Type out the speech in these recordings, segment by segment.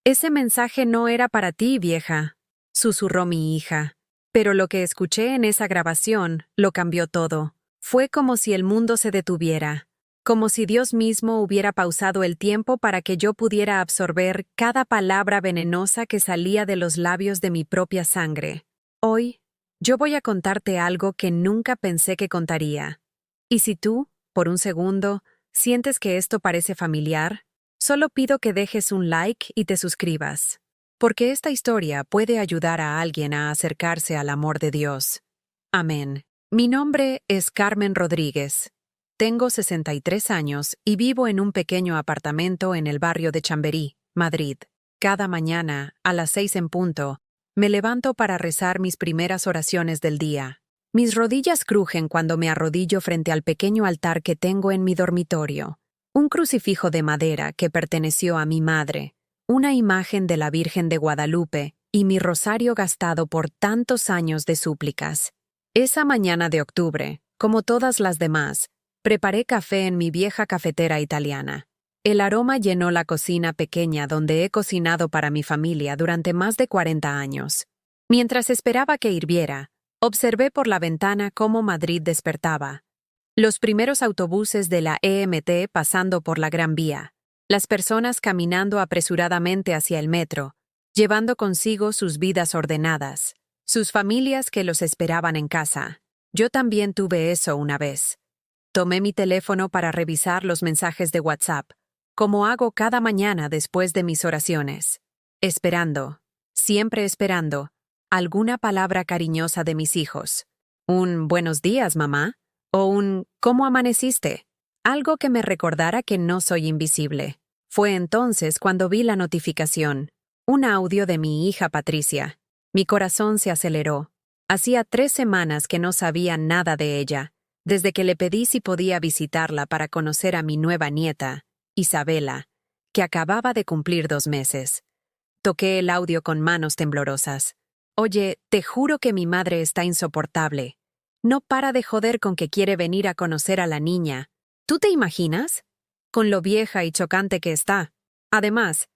Ese mensaje no era para ti, vieja, susurró mi hija. Pero lo que escuché en esa grabación lo cambió todo. Fue como si el mundo se detuviera, como si Dios mismo hubiera pausado el tiempo para que yo pudiera absorber cada palabra venenosa que salía de los labios de mi propia sangre. Hoy, yo voy a contarte algo que nunca pensé que contaría. Y si tú, por un segundo, sientes que esto parece familiar, solo pido que dejes un like y te suscribas, porque esta historia puede ayudar a alguien a acercarse al amor de Dios. Amén. Mi nombre es Carmen Rodríguez. Tengo 63 años y vivo en un pequeño apartamento en el barrio de Chamberí, Madrid. Cada mañana, a las 6 en punto, me levanto para rezar mis primeras oraciones del día. Mis rodillas crujen cuando me arrodillo frente al pequeño altar que tengo en mi dormitorio. Un crucifijo de madera que perteneció a mi madre, una imagen de la Virgen de Guadalupe y mi rosario gastado por tantos años de súplicas. Esa mañana de octubre, como todas las demás, preparé café en mi vieja cafetera italiana. El aroma llenó la cocina pequeña donde he cocinado para mi familia durante más de 40 años. Mientras esperaba que hirviera, observé por la ventana cómo Madrid despertaba. Los primeros autobuses de la EMT pasando por la Gran Vía, las personas caminando apresuradamente hacia el metro, llevando consigo sus vidas ordenadas, sus familias que los esperaban en casa. Yo también tuve eso una vez. Tomé mi teléfono para revisar los mensajes de WhatsApp, como hago cada mañana después de mis oraciones. Esperando, siempre esperando, alguna palabra cariñosa de mis hijos. Un «buenos días, mamá», o un «¿cómo amaneciste?», algo que me recordara que no soy invisible. Fue entonces cuando vi la notificación, un audio de mi hija Patricia. Mi corazón se aceleró. Hacía 3 semanas que no sabía nada de ella, desde que le pedí si podía visitarla para conocer a mi nueva nieta, Isabela, que acababa de cumplir 2 meses. Toqué el audio con manos temblorosas. «Oye, te juro que mi madre está insoportable. No para de joder con que quiere venir a conocer a la niña. ¿Tú te imaginas? Con lo vieja y chocante que está. Además,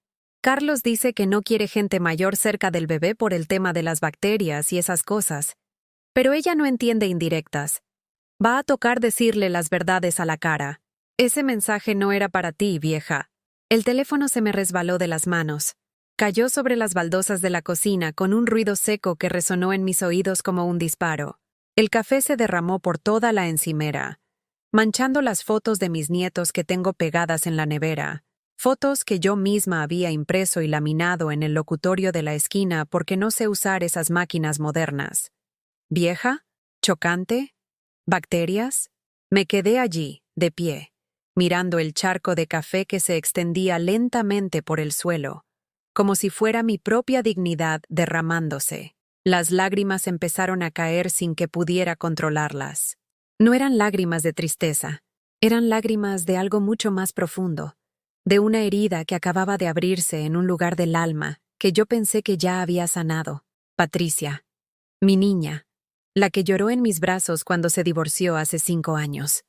Carlos dice que no quiere gente mayor cerca del bebé por el tema de las bacterias y esas cosas. Pero ella no entiende indirectas. Va a tocar decirle las verdades a la cara. Ese mensaje no era para ti, vieja». El teléfono se me resbaló de las manos. Cayó sobre las baldosas de la cocina con un ruido seco que resonó en mis oídos como un disparo. El café se derramó por toda la encimera, manchando las fotos de mis nietos que tengo pegadas en la nevera, fotos que yo misma había impreso y laminado en el locutorio de la esquina porque no sé usar esas máquinas modernas. ¿Vieja? ¿Chocante? ¿Bacterias? Me quedé allí, de pie, mirando el charco de café que se extendía lentamente por el suelo, como si fuera mi propia dignidad derramándose. Las lágrimas empezaron a caer sin que pudiera controlarlas. No eran lágrimas de tristeza, eran lágrimas de algo mucho más profundo, de una herida que acababa de abrirse en un lugar del alma que yo pensé que ya había sanado. Patricia, mi niña, la que lloró en mis brazos cuando se divorció hace 5 años,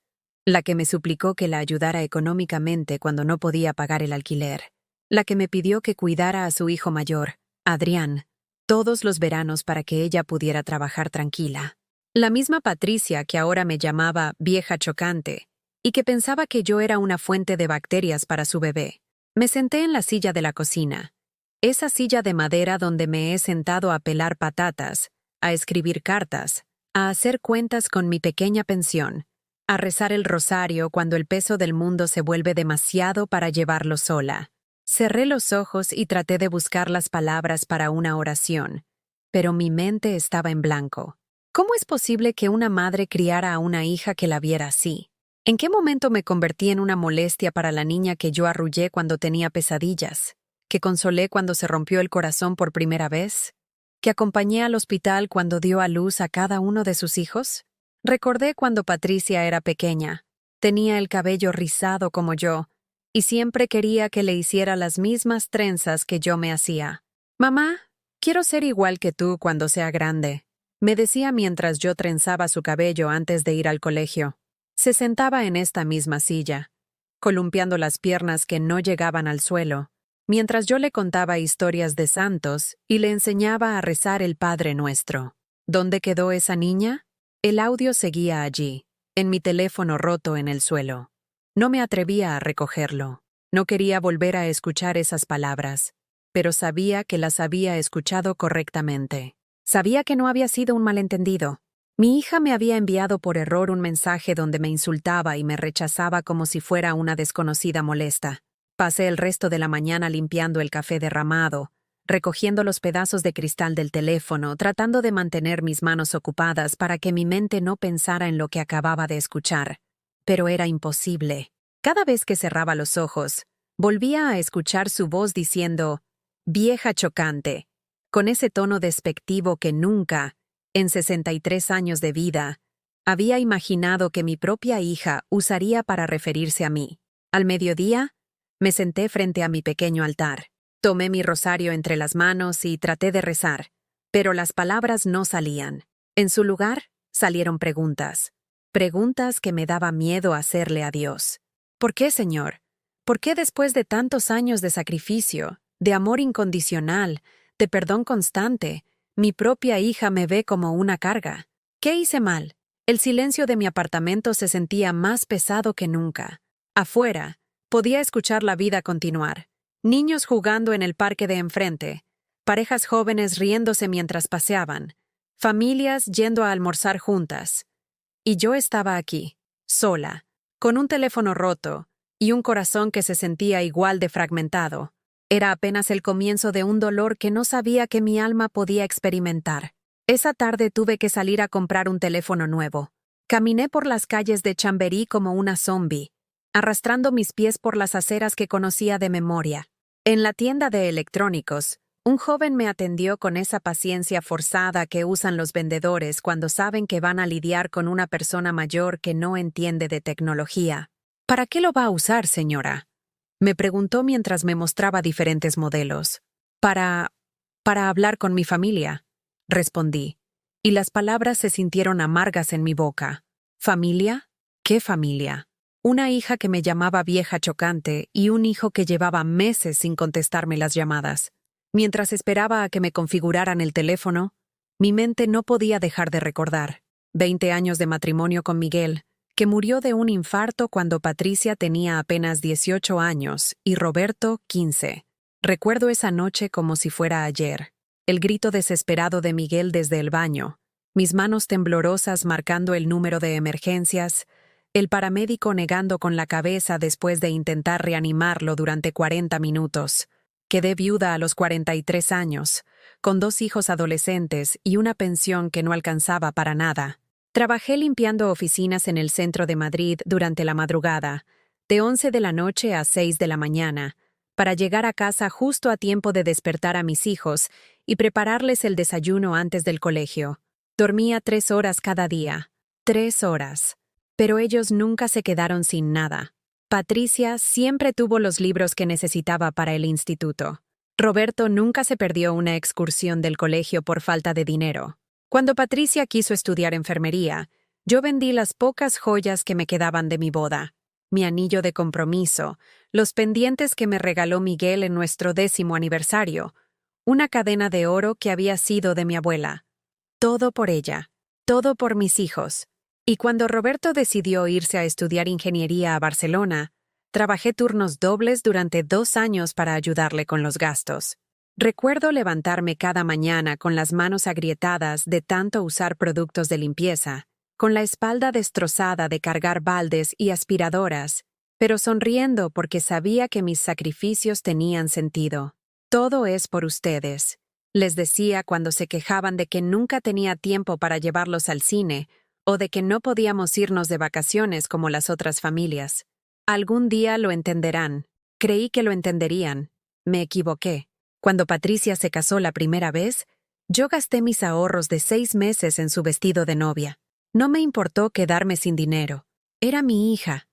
la que me suplicó que la ayudara económicamente cuando no podía pagar el alquiler, la que me pidió que cuidara a su hijo mayor, Adrián, todos los veranos para que ella pudiera trabajar tranquila. La misma Patricia que ahora me llamaba vieja chocante y que pensaba que yo era una fuente de bacterias para su bebé. Me senté en la silla de la cocina, esa silla de madera donde me he sentado a pelar patatas, a escribir cartas, a hacer cuentas con mi pequeña pensión, a rezar el rosario cuando el peso del mundo se vuelve demasiado para llevarlo sola. Cerré los ojos y traté de buscar las palabras para una oración, pero mi mente estaba en blanco. ¿Cómo es posible que una madre criara a una hija que la viera así? ¿En qué momento me convertí en una molestia para la niña que yo arrullé cuando tenía pesadillas? ¿Que consolé cuando se rompió el corazón por primera vez? ¿Que acompañé al hospital cuando dio a luz a cada uno de sus hijos? Recordé cuando Patricia era pequeña. Tenía el cabello rizado como yo, y siempre quería que le hiciera las mismas trenzas que yo me hacía. «Mamá, quiero ser igual que tú cuando sea grande», me decía mientras yo trenzaba su cabello antes de ir al colegio. Se sentaba en esta misma silla, columpiando las piernas que no llegaban al suelo, mientras yo le contaba historias de santos y le enseñaba a rezar el Padre Nuestro. ¿Dónde quedó esa niña? El audio seguía allí, en mi teléfono roto en el suelo. No me atrevía a recogerlo. No quería volver a escuchar esas palabras, pero sabía que las había escuchado correctamente. Sabía que no había sido un malentendido. Mi hija me había enviado por error un mensaje donde me insultaba y me rechazaba como si fuera una desconocida molesta. Pasé el resto de la mañana limpiando el café derramado, recogiendo los pedazos de cristal del teléfono, tratando de mantener mis manos ocupadas para que mi mente no pensara en lo que acababa de escuchar. Pero era imposible. Cada vez que cerraba los ojos, volvía a escuchar su voz diciendo, «Vieja chocante», con ese tono despectivo que nunca, en 63 años de vida, había imaginado que mi propia hija usaría para referirse a mí. Al mediodía, me senté frente a mi pequeño altar. Tomé mi rosario entre las manos y traté de rezar, pero las palabras no salían. En su lugar, salieron preguntas. Preguntas que me daba miedo hacerle a Dios. ¿Por qué, Señor? ¿Por qué después de tantos años de sacrificio, de amor incondicional, de perdón constante, mi propia hija me ve como una carga? ¿Qué hice mal? El silencio de mi apartamento se sentía más pesado que nunca. Afuera, podía escuchar la vida continuar. Niños jugando en el parque de enfrente, parejas jóvenes riéndose mientras paseaban, familias yendo a almorzar juntas. Y yo estaba aquí, sola, con un teléfono roto y un corazón que se sentía igual de fragmentado. Era apenas el comienzo de un dolor que no sabía que mi alma podía experimentar. Esa tarde tuve que salir a comprar un teléfono nuevo. Caminé por las calles de Chamberí como una zombie, arrastrando mis pies por las aceras que conocía de memoria. En la tienda de electrónicos, un joven me atendió con esa paciencia forzada que usan los vendedores cuando saben que van a lidiar con una persona mayor que no entiende de tecnología. ¿Para qué lo va a usar, señora?, me preguntó mientras me mostraba diferentes modelos. Para hablar con mi familia, respondí, y las palabras se sintieron amargas en mi boca. ¿Familia? ¿Qué familia? Una hija que me llamaba vieja chocante y un hijo que llevaba meses sin contestarme las llamadas. Mientras esperaba a que me configuraran el teléfono, mi mente no podía dejar de recordar 20 años de matrimonio con Miguel, que murió de un infarto cuando Patricia tenía apenas 18 años y Roberto 15. Recuerdo esa noche como si fuera ayer. El grito desesperado de Miguel desde el baño, mis manos temblorosas marcando el número de emergencias, el paramédico negando con la cabeza después de intentar reanimarlo durante 40 minutos. Quedé viuda a los 43 años, con 2 hijos adolescentes y una pensión que no alcanzaba para nada. Trabajé limpiando oficinas en el centro de Madrid durante la madrugada, de 11 de la noche a 6 de la mañana, para llegar a casa justo a tiempo de despertar a mis hijos y prepararles el desayuno antes del colegio. Dormía 3 horas cada día. 3 horas. Pero ellos nunca se quedaron sin nada. Patricia siempre tuvo los libros que necesitaba para el instituto. Roberto nunca se perdió una excursión del colegio por falta de dinero. Cuando Patricia quiso estudiar enfermería, yo vendí las pocas joyas que me quedaban de mi boda. Mi anillo de compromiso, los pendientes que me regaló Miguel en nuestro 10º aniversario, una cadena de oro que había sido de mi abuela. Todo por ella, todo por mis hijos. Y cuando Roberto decidió irse a estudiar ingeniería a Barcelona, trabajé turnos dobles durante 2 años para ayudarle con los gastos. Recuerdo levantarme cada mañana con las manos agrietadas de tanto usar productos de limpieza, con la espalda destrozada de cargar baldes y aspiradoras, pero sonriendo porque sabía que mis sacrificios tenían sentido. Todo es por ustedes, les decía cuando se quejaban de que nunca tenía tiempo para llevarlos al cine o de que no podíamos irnos de vacaciones como las otras familias. Algún día lo entenderán. Creí que lo entenderían. Me equivoqué. Cuando Patricia se casó la primera vez, yo gasté mis ahorros de 6 meses en su vestido de novia. No me importó quedarme sin dinero. Era mi hija.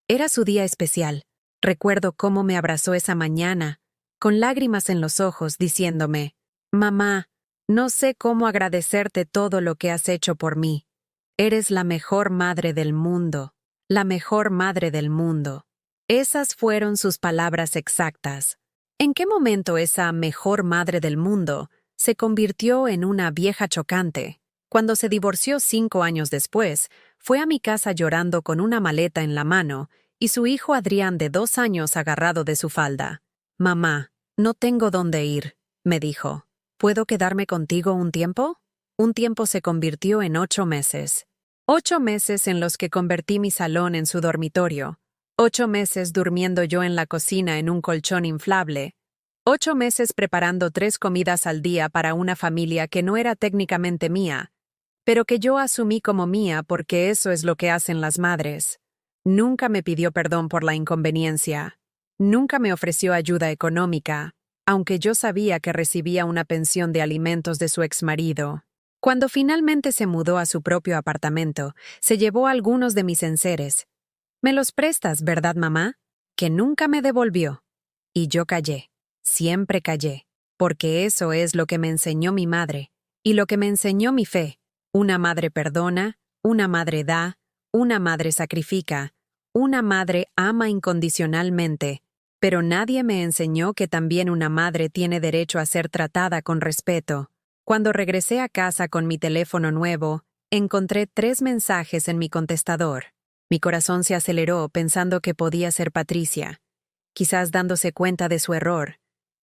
Era su día especial. Recuerdo cómo me abrazó esa mañana, con lágrimas en los ojos, diciéndome, «Mamá, no sé cómo agradecerte todo lo que has hecho por mí. Eres la mejor madre del mundo, la mejor madre del mundo». Esas fueron sus palabras exactas. ¿En qué momento esa mejor madre del mundo se convirtió en una vieja chocante? Cuando se divorció 5 años después, fue a mi casa llorando con una maleta en la mano y su hijo Adrián de 2 años agarrado de su falda. «Mamá, no tengo dónde ir», me dijo. «¿Puedo quedarme contigo un tiempo?» Un tiempo se convirtió en 8 meses. 8 meses en los que convertí mi salón en su dormitorio. 8 meses durmiendo yo en la cocina en un colchón inflable. 8 meses preparando 3 comidas al día para una familia que no era técnicamente mía, pero que yo asumí como mía porque eso es lo que hacen las madres. Nunca me pidió perdón por la inconveniencia. Nunca me ofreció ayuda económica, aunque yo sabía que recibía una pensión de alimentos de su exmarido. Cuando finalmente se mudó a su propio apartamento, se llevó algunos de mis enseres. «Me los prestas, ¿verdad, mamá?», que nunca me devolvió. Y yo callé. Siempre callé, porque eso es lo que me enseñó mi madre, y lo que me enseñó mi fe. Una madre perdona, una madre da, una madre sacrifica, una madre ama incondicionalmente, pero nadie me enseñó que también una madre tiene derecho a ser tratada con respeto. Cuando regresé a casa con mi teléfono nuevo, encontré 3 mensajes en mi contestador. Mi corazón se aceleró pensando que podía ser Patricia, quizás dándose cuenta de su error,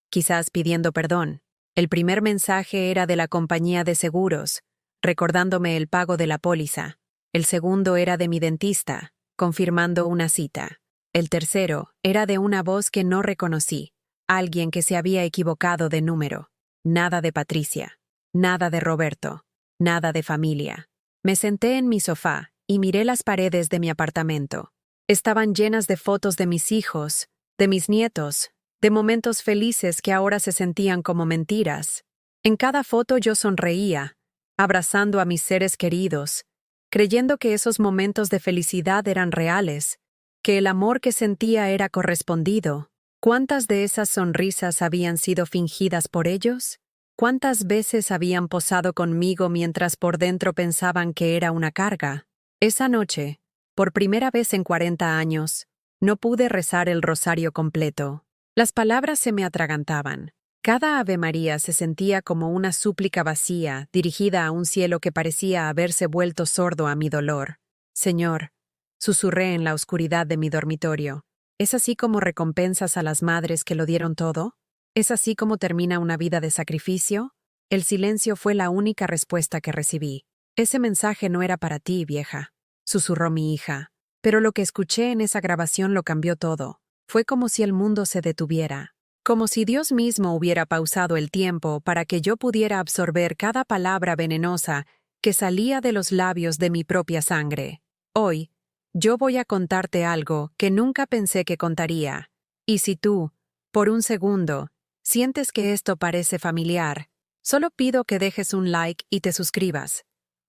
quizás pidiendo perdón. El primer mensaje era de la compañía de seguros, recordándome el pago de la póliza. El segundo era de mi dentista, confirmando una cita. El tercero era de una voz que no reconocí, alguien que se había equivocado de número. Nada de Patricia, nada de Roberto, nada de familia. Me senté en mi sofá y miré las paredes de mi apartamento. Estaban llenas de fotos de mis hijos, de mis nietos, de momentos felices que ahora se sentían como mentiras. En cada foto yo sonreía, abrazando a mis seres queridos, creyendo que esos momentos de felicidad eran reales, que el amor que sentía era correspondido. ¿Cuántas de esas sonrisas habían sido fingidas por ellos? ¿Cuántas veces habían posado conmigo mientras por dentro pensaban que era una carga? Esa noche, por primera vez en 40 años, no pude rezar el rosario completo. Las palabras se me atragantaban. Cada Ave María se sentía como una súplica vacía, dirigida a un cielo que parecía haberse vuelto sordo a mi dolor. «Señor», susurré en la oscuridad de mi dormitorio, ¿es así como recompensas a las madres que lo dieron todo? ¿Es así como termina una vida de sacrificio? El silencio fue la única respuesta que recibí. «Ese mensaje no era para ti, vieja», susurró mi hija. Pero lo que escuché en esa grabación lo cambió todo. Fue como si el mundo se detuviera. Como si Dios mismo hubiera pausado el tiempo para que yo pudiera absorber cada palabra venenosa que salía de los labios de mi propia sangre. Hoy, yo voy a contarte algo que nunca pensé que contaría. Y si tú, por un segundo, sientes que esto parece familiar, solo pido que dejes un like y te suscribas,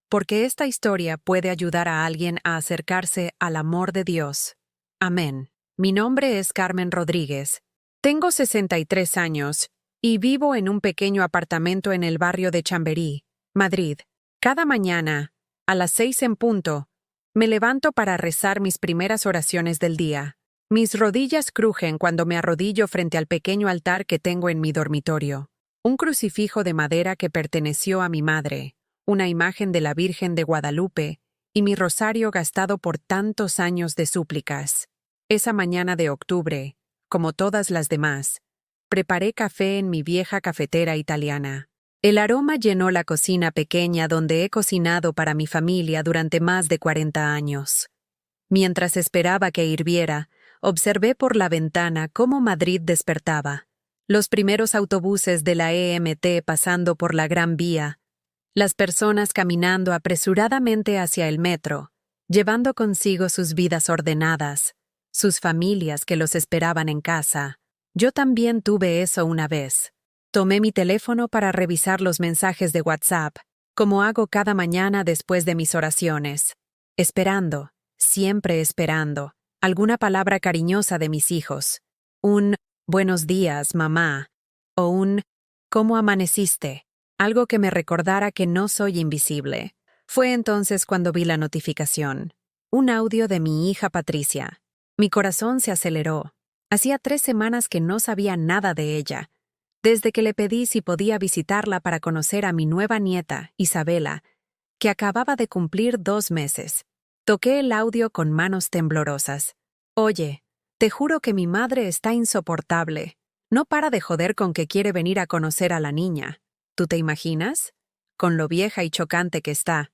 porque esta historia puede ayudar a alguien a acercarse al amor de Dios. Amén. Mi nombre es Carmen Rodríguez. Tengo 63 años y vivo en un pequeño apartamento en el barrio de Chamberí, Madrid. Cada mañana, a las 6 en punto, me levanto para rezar mis primeras oraciones del día. Mis rodillas crujen cuando me arrodillo frente al pequeño altar que tengo en mi dormitorio. Un crucifijo de madera que perteneció a mi madre, una imagen de la Virgen de Guadalupe y mi rosario gastado por tantos años de súplicas. Esa mañana de octubre, como todas las demás, preparé café en mi vieja cafetera italiana. El aroma llenó la cocina pequeña donde he cocinado para mi familia durante más de 40 años. Mientras esperaba que hirviera, observé por la ventana cómo Madrid despertaba. Los primeros autobuses de la EMT pasando por la Gran Vía, las personas caminando apresuradamente hacia el metro, llevando consigo sus vidas ordenadas, sus familias que los esperaban en casa. Yo también tuve eso una vez. Tomé mi teléfono para revisar los mensajes de WhatsApp, como hago cada mañana después de mis oraciones. Esperando, siempre esperando, alguna palabra cariñosa de mis hijos. Un «buenos días, mamá», o un «¿cómo amaneciste?», algo que me recordara que no soy invisible. Fue entonces cuando vi la notificación. Un audio de mi hija Patricia. Mi corazón se aceleró. Hacía 3 semanas que no sabía nada de ella, desde que le pedí si podía visitarla para conocer a mi nueva nieta, Isabela, que acababa de cumplir 2 meses. Toqué el audio con manos temblorosas. Oye, te juro que mi madre está insoportable. No para de joder con que quiere venir a conocer a la niña. ¿Tú te imaginas? Con lo vieja y chocante que está.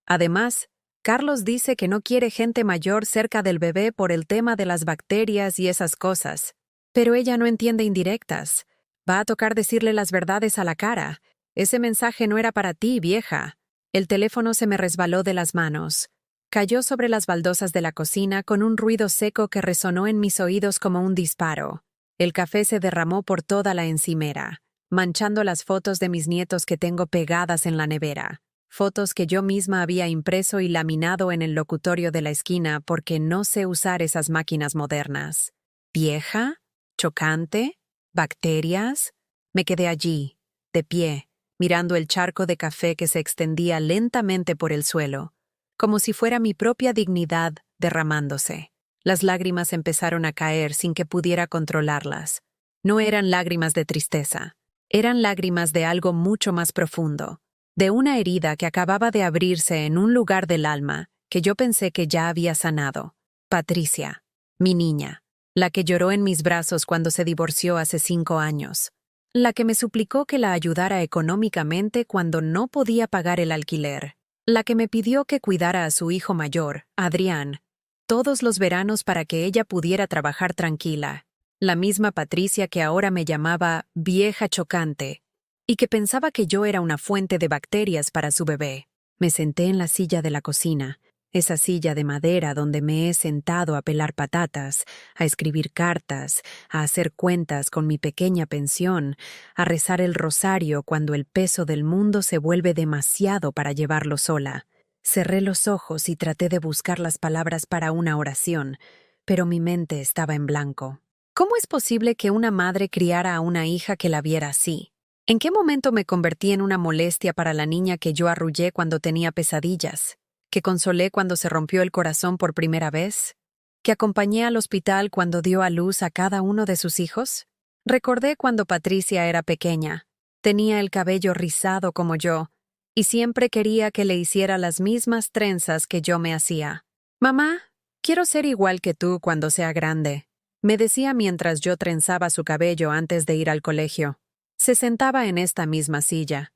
Además, Carlos dice que no quiere gente mayor cerca del bebé por el tema de las bacterias y esas cosas. Pero ella no entiende indirectas. Va a tocar decirle las verdades a la cara. Ese mensaje no era para ti, vieja. El teléfono se me resbaló de las manos. Cayó sobre las baldosas de la cocina con un ruido seco que resonó en mis oídos como un disparo. El café se derramó por toda la encimera, manchando las fotos de mis nietos que tengo pegadas en la nevera. Fotos que yo misma había impreso y laminado en el locutorio de la esquina porque no sé usar esas máquinas modernas. ¿Vieja? ¿Chocante? ¿Bacterias? Me quedé allí, de pie, mirando el charco de café que se extendía lentamente por el suelo, como si fuera mi propia dignidad derramándose. Las lágrimas empezaron a caer sin que pudiera controlarlas. No eran lágrimas de tristeza, eran lágrimas de algo mucho más profundo, de una herida que acababa de abrirse en un lugar del alma que yo pensé que ya había sanado. Patricia, mi niña, la que lloró en mis brazos cuando se divorció hace 5 años, la que me suplicó que la ayudara económicamente cuando no podía pagar el alquiler, la que me pidió que cuidara a su hijo mayor, Adrián, todos los veranos para que ella pudiera trabajar tranquila, la misma Patricia que ahora me llamaba vieja chocante y que pensaba que yo era una fuente de bacterias para su bebé. Me senté en la silla de la cocina, esa silla de madera donde me he sentado a pelar patatas, a escribir cartas, a hacer cuentas con mi pequeña pensión, a rezar el rosario cuando el peso del mundo se vuelve demasiado para llevarlo sola. Cerré los ojos y traté de buscar las palabras para una oración, pero mi mente estaba en blanco. ¿Cómo es posible que una madre criara a una hija que la viera así? ¿En qué momento me convertí en una molestia para la niña que yo arrullé cuando tenía pesadillas? ¿Que consolé cuando se rompió el corazón por primera vez? ¿Que acompañé al hospital cuando dio a luz a cada uno de sus hijos? Recordé cuando Patricia era pequeña. Tenía el cabello rizado como yo, y siempre quería que le hiciera las mismas trenzas que yo me hacía. Mamá, quiero ser igual que tú cuando sea grande, me decía mientras yo trenzaba su cabello antes de ir al colegio. Se sentaba en esta misma silla,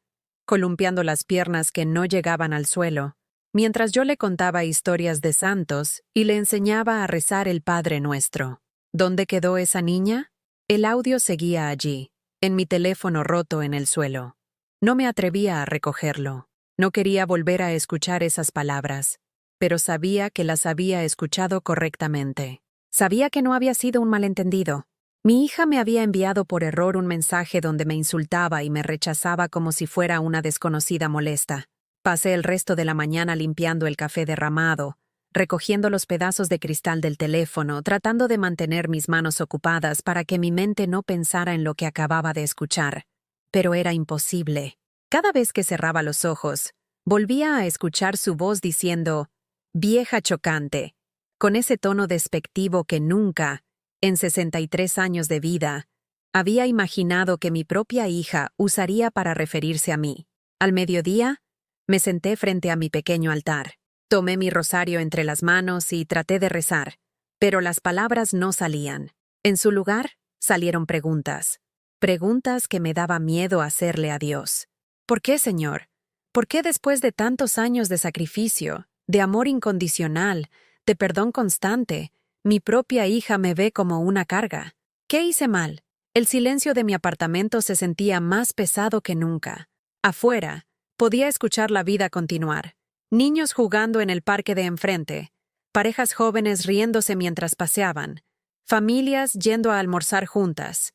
columpiando las piernas que no llegaban al suelo, mientras yo le contaba historias de santos y le enseñaba a rezar el Padre Nuestro. ¿Dónde quedó esa niña? El audio seguía allí, en mi teléfono roto en el suelo. No me atrevía a recogerlo. No quería volver a escuchar esas palabras, pero sabía que las había escuchado correctamente. Sabía que no había sido un malentendido. Mi hija me había enviado por error un mensaje donde me insultaba y me rechazaba como si fuera una desconocida molesta. Pasé el resto de la mañana limpiando el café derramado, recogiendo los pedazos de cristal del teléfono, tratando de mantener mis manos ocupadas para que mi mente no pensara en lo que acababa de escuchar. Pero era imposible. Cada vez que cerraba los ojos, volvía a escuchar su voz diciendo, «Vieja chocante», con ese tono despectivo que nunca, en 63 años de vida, había imaginado que mi propia hija usaría para referirse a mí. Al mediodía, me senté frente a mi pequeño altar. Tomé mi rosario entre las manos y traté de rezar, pero las palabras no salían. En su lugar, salieron preguntas. Preguntas que me daba miedo hacerle a Dios. ¿Por qué, Señor? ¿Por qué después de tantos años de sacrificio, de amor incondicional, de perdón constante, mi propia hija me ve como una carga? ¿Qué hice mal? El silencio de mi apartamento se sentía más pesado que nunca. Afuera, podía escuchar la vida continuar. Niños jugando en el parque de enfrente, parejas jóvenes riéndose mientras paseaban, familias yendo a almorzar juntas.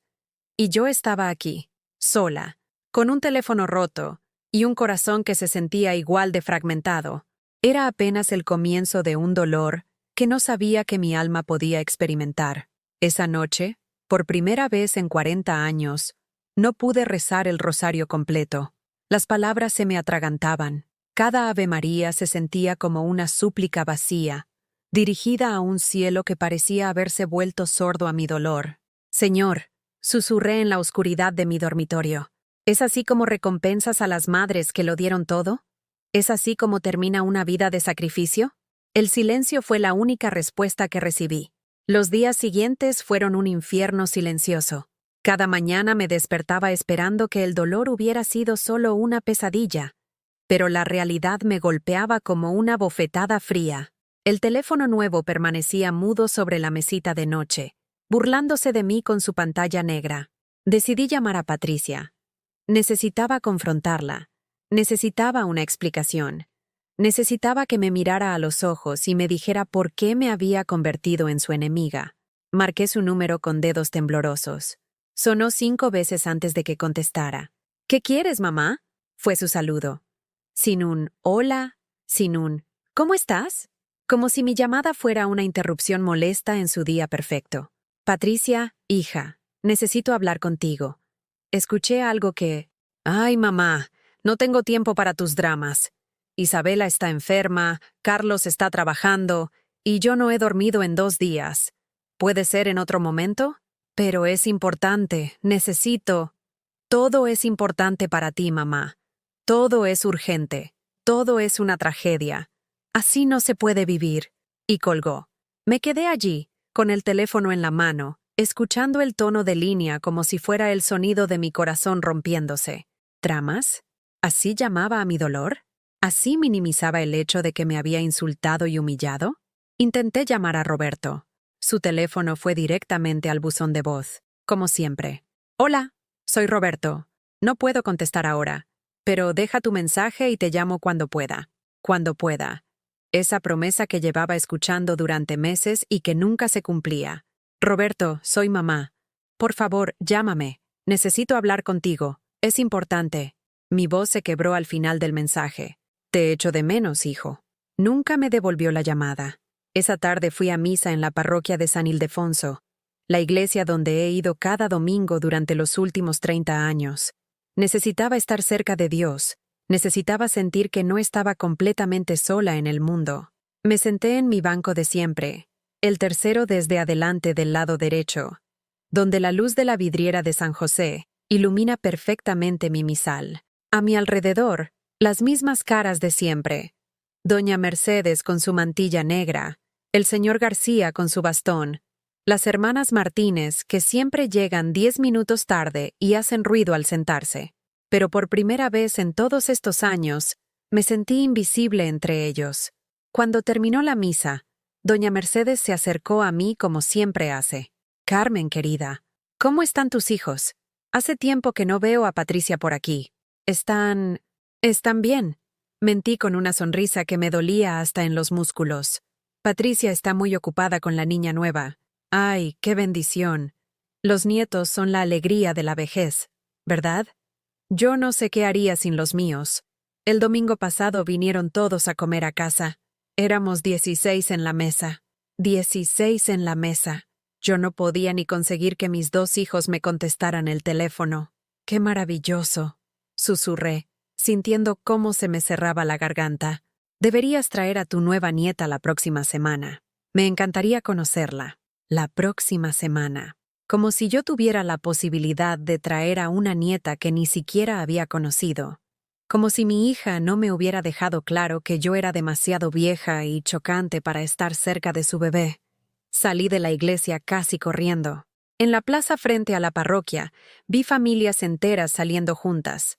Y yo estaba aquí, sola, con un teléfono roto y un corazón que se sentía igual de fragmentado. Era apenas el comienzo de un dolor que no sabía que mi alma podía experimentar. Esa noche, por primera vez en 40 años, no pude rezar el rosario completo. Las palabras se me atragantaban. Cada Ave María se sentía como una súplica vacía, dirigida a un cielo que parecía haberse vuelto sordo a mi dolor. Señor, susurré en la oscuridad de mi dormitorio. ¿Es así como recompensas a las madres que lo dieron todo? ¿Es así como termina una vida de sacrificio? El silencio fue la única respuesta que recibí. Los días siguientes fueron un infierno silencioso. Cada mañana me despertaba esperando que el dolor hubiera sido solo una pesadilla, pero la realidad me golpeaba como una bofetada fría. El teléfono nuevo permanecía mudo sobre la mesita de noche, burlándose de mí con su pantalla negra. Decidí llamar a Patricia. Necesitaba confrontarla. Necesitaba una explicación. Necesitaba que me mirara a los ojos y me dijera por qué me había convertido en su enemiga. Marqué su número con dedos temblorosos. Sonó 5 veces antes de que contestara. ¿Qué quieres, mamá? Fue su saludo. Sin un hola, sin un ¿cómo estás? Como si mi llamada fuera una interrupción molesta en su día perfecto. Patricia, hija, necesito hablar contigo. Escuché algo que... Ay, mamá, no tengo tiempo para tus dramas. Isabela está enferma, Carlos está trabajando, y yo no he dormido en 2 días. ¿Puede ser en otro momento? Pero es importante, necesito... Todo es importante para ti, mamá. Todo es urgente. Todo es una tragedia. Así no se puede vivir. Y colgó. Me quedé allí, con el teléfono en la mano, escuchando el tono de línea como si fuera el sonido de mi corazón rompiéndose. ¿Tramas? ¿Así llamaba a mi dolor? ¿Así minimizaba el hecho de que me había insultado y humillado? Intenté llamar a Roberto. Su teléfono fue directamente al buzón de voz, como siempre. Hola, soy Roberto. No puedo contestar ahora, pero deja tu mensaje y te llamo cuando pueda. Cuando pueda. Esa promesa que llevaba escuchando durante meses y que nunca se cumplía. Roberto, soy mamá. Por favor, llámame. Necesito hablar contigo. Es importante. Mi voz se quebró al final del mensaje. Te echo de menos, hijo. Nunca me devolvió la llamada. Esa tarde fui a misa en la parroquia de San Ildefonso, la iglesia donde he ido cada domingo durante los últimos 30 años. Necesitaba estar cerca de Dios. Necesitaba sentir que no estaba completamente sola en el mundo. Me senté en mi banco de siempre, el tercero desde adelante del lado derecho, donde la luz de la vidriera de San José ilumina perfectamente mi misal. A mi alrededor, las mismas caras de siempre. Doña Mercedes con su mantilla negra, el señor García con su bastón, las hermanas Martínez que siempre llegan 10 minutos tarde y hacen ruido al sentarse. Pero por primera vez en todos estos años, me sentí invisible entre ellos. Cuando terminó la misa, doña Mercedes se acercó a mí como siempre hace. Carmen, querida, ¿cómo están tus hijos? Hace tiempo que no veo a Patricia por aquí. Están bien. Mentí con una sonrisa que me dolía hasta en los músculos. Patricia está muy ocupada con la niña nueva. ¡Ay, qué bendición! Los nietos son la alegría de la vejez, ¿verdad? Yo no sé qué haría sin los míos. El domingo pasado vinieron todos a comer a casa. Éramos 16 en la mesa. 16 en la mesa. Yo no podía ni conseguir que mis 2 hijos me contestaran el teléfono. ¡Qué maravilloso!, susurré, sintiendo cómo se me cerraba la garganta. Deberías traer a tu nueva nieta la próxima semana. Me encantaría conocerla. La próxima semana. Como si yo tuviera la posibilidad de traer a una nieta que ni siquiera había conocido. Como si mi hija no me hubiera dejado claro que yo era demasiado vieja y chocante para estar cerca de su bebé. Salí de la iglesia casi corriendo. En la plaza frente a la parroquia, vi familias enteras saliendo juntas.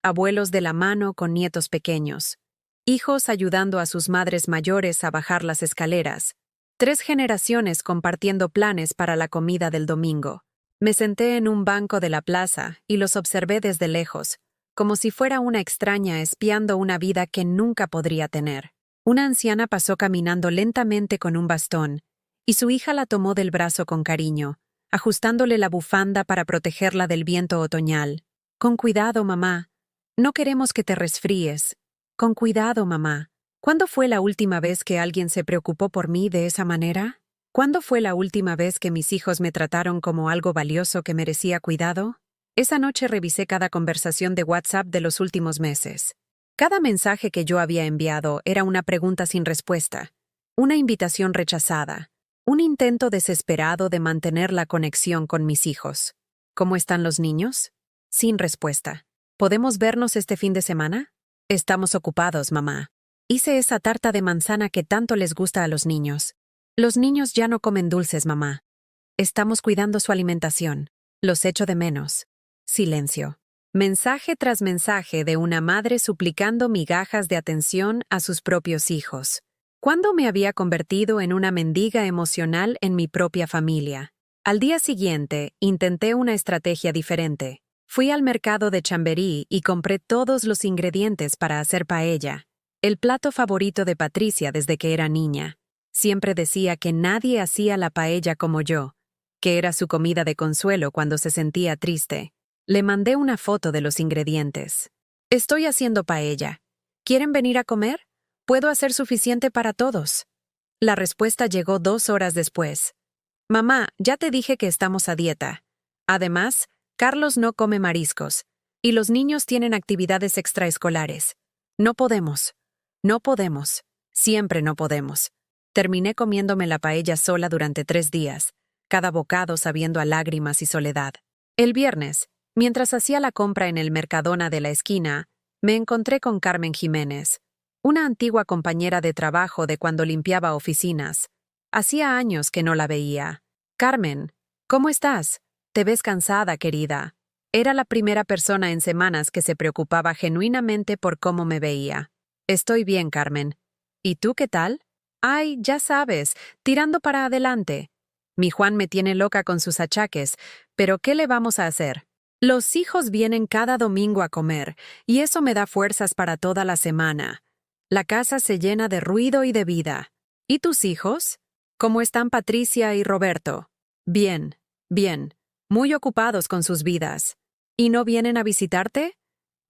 Abuelos de la mano con nietos pequeños. Hijos ayudando a sus madres mayores a bajar las escaleras. 3 generaciones compartiendo planes para la comida del domingo. Me senté en un banco de la plaza y los observé desde lejos, como si fuera una extraña espiando una vida que nunca podría tener. Una anciana pasó caminando lentamente con un bastón, y su hija la tomó del brazo con cariño, ajustándole la bufanda para protegerla del viento otoñal. Con cuidado, mamá. No queremos que te resfríes. Con cuidado, mamá. ¿Cuándo fue la última vez que alguien se preocupó por mí de esa manera? ¿Cuándo fue la última vez que mis hijos me trataron como algo valioso que merecía cuidado? Esa noche revisé cada conversación de WhatsApp de los últimos meses. Cada mensaje que yo había enviado era una pregunta sin respuesta. una invitación rechazada, un intento desesperado de mantener la conexión con mis hijos. ¿Cómo están los niños? Sin respuesta. ¿Podemos vernos este fin de semana? Estamos ocupados, mamá. Hice esa tarta de manzana que tanto les gusta a los niños. Los niños ya no comen dulces, mamá. Estamos cuidando su alimentación. Los echo de menos. Silencio. Mensaje tras mensaje de una madre suplicando migajas de atención a sus propios hijos. ¿Cuándo me había convertido en una mendiga emocional en mi propia familia? Al día siguiente, intenté una estrategia diferente. Fui al mercado de Chamberí y compré todos los ingredientes para hacer paella, el plato favorito de Patricia desde que era niña. Siempre decía que nadie hacía la paella como yo, que era su comida de consuelo cuando se sentía triste. Le mandé una foto de los ingredientes. Estoy haciendo paella. ¿Quieren venir a comer? ¿Puedo hacer suficiente para todos? La respuesta llegó 2 horas después. Mamá, ya te dije que estamos a dieta. Además, Carlos no come mariscos, y los niños tienen actividades extraescolares. No podemos. No podemos. Siempre no podemos. Terminé comiéndome la paella sola durante 3 días, cada bocado sabiendo a lágrimas y soledad. El viernes, mientras hacía la compra en el Mercadona de la esquina, me encontré con Carmen Jiménez, una antigua compañera de trabajo de cuando limpiaba oficinas. Hacía años que no la veía. Carmen, ¿cómo estás? Te ves cansada, querida. Era la primera persona en semanas que se preocupaba genuinamente por cómo me veía. Estoy bien, Carmen. ¿Y tú qué tal? Ay, ya sabes, tirando para adelante. Mi Juan me tiene loca con sus achaques, pero ¿qué le vamos a hacer? Los hijos vienen cada domingo a comer, y eso me da fuerzas para toda la semana. La casa se llena de ruido y de vida. ¿Y tus hijos? ¿Cómo están Patricia y Roberto? Bien, bien. Muy ocupados con sus vidas. ¿Y no vienen a visitarte?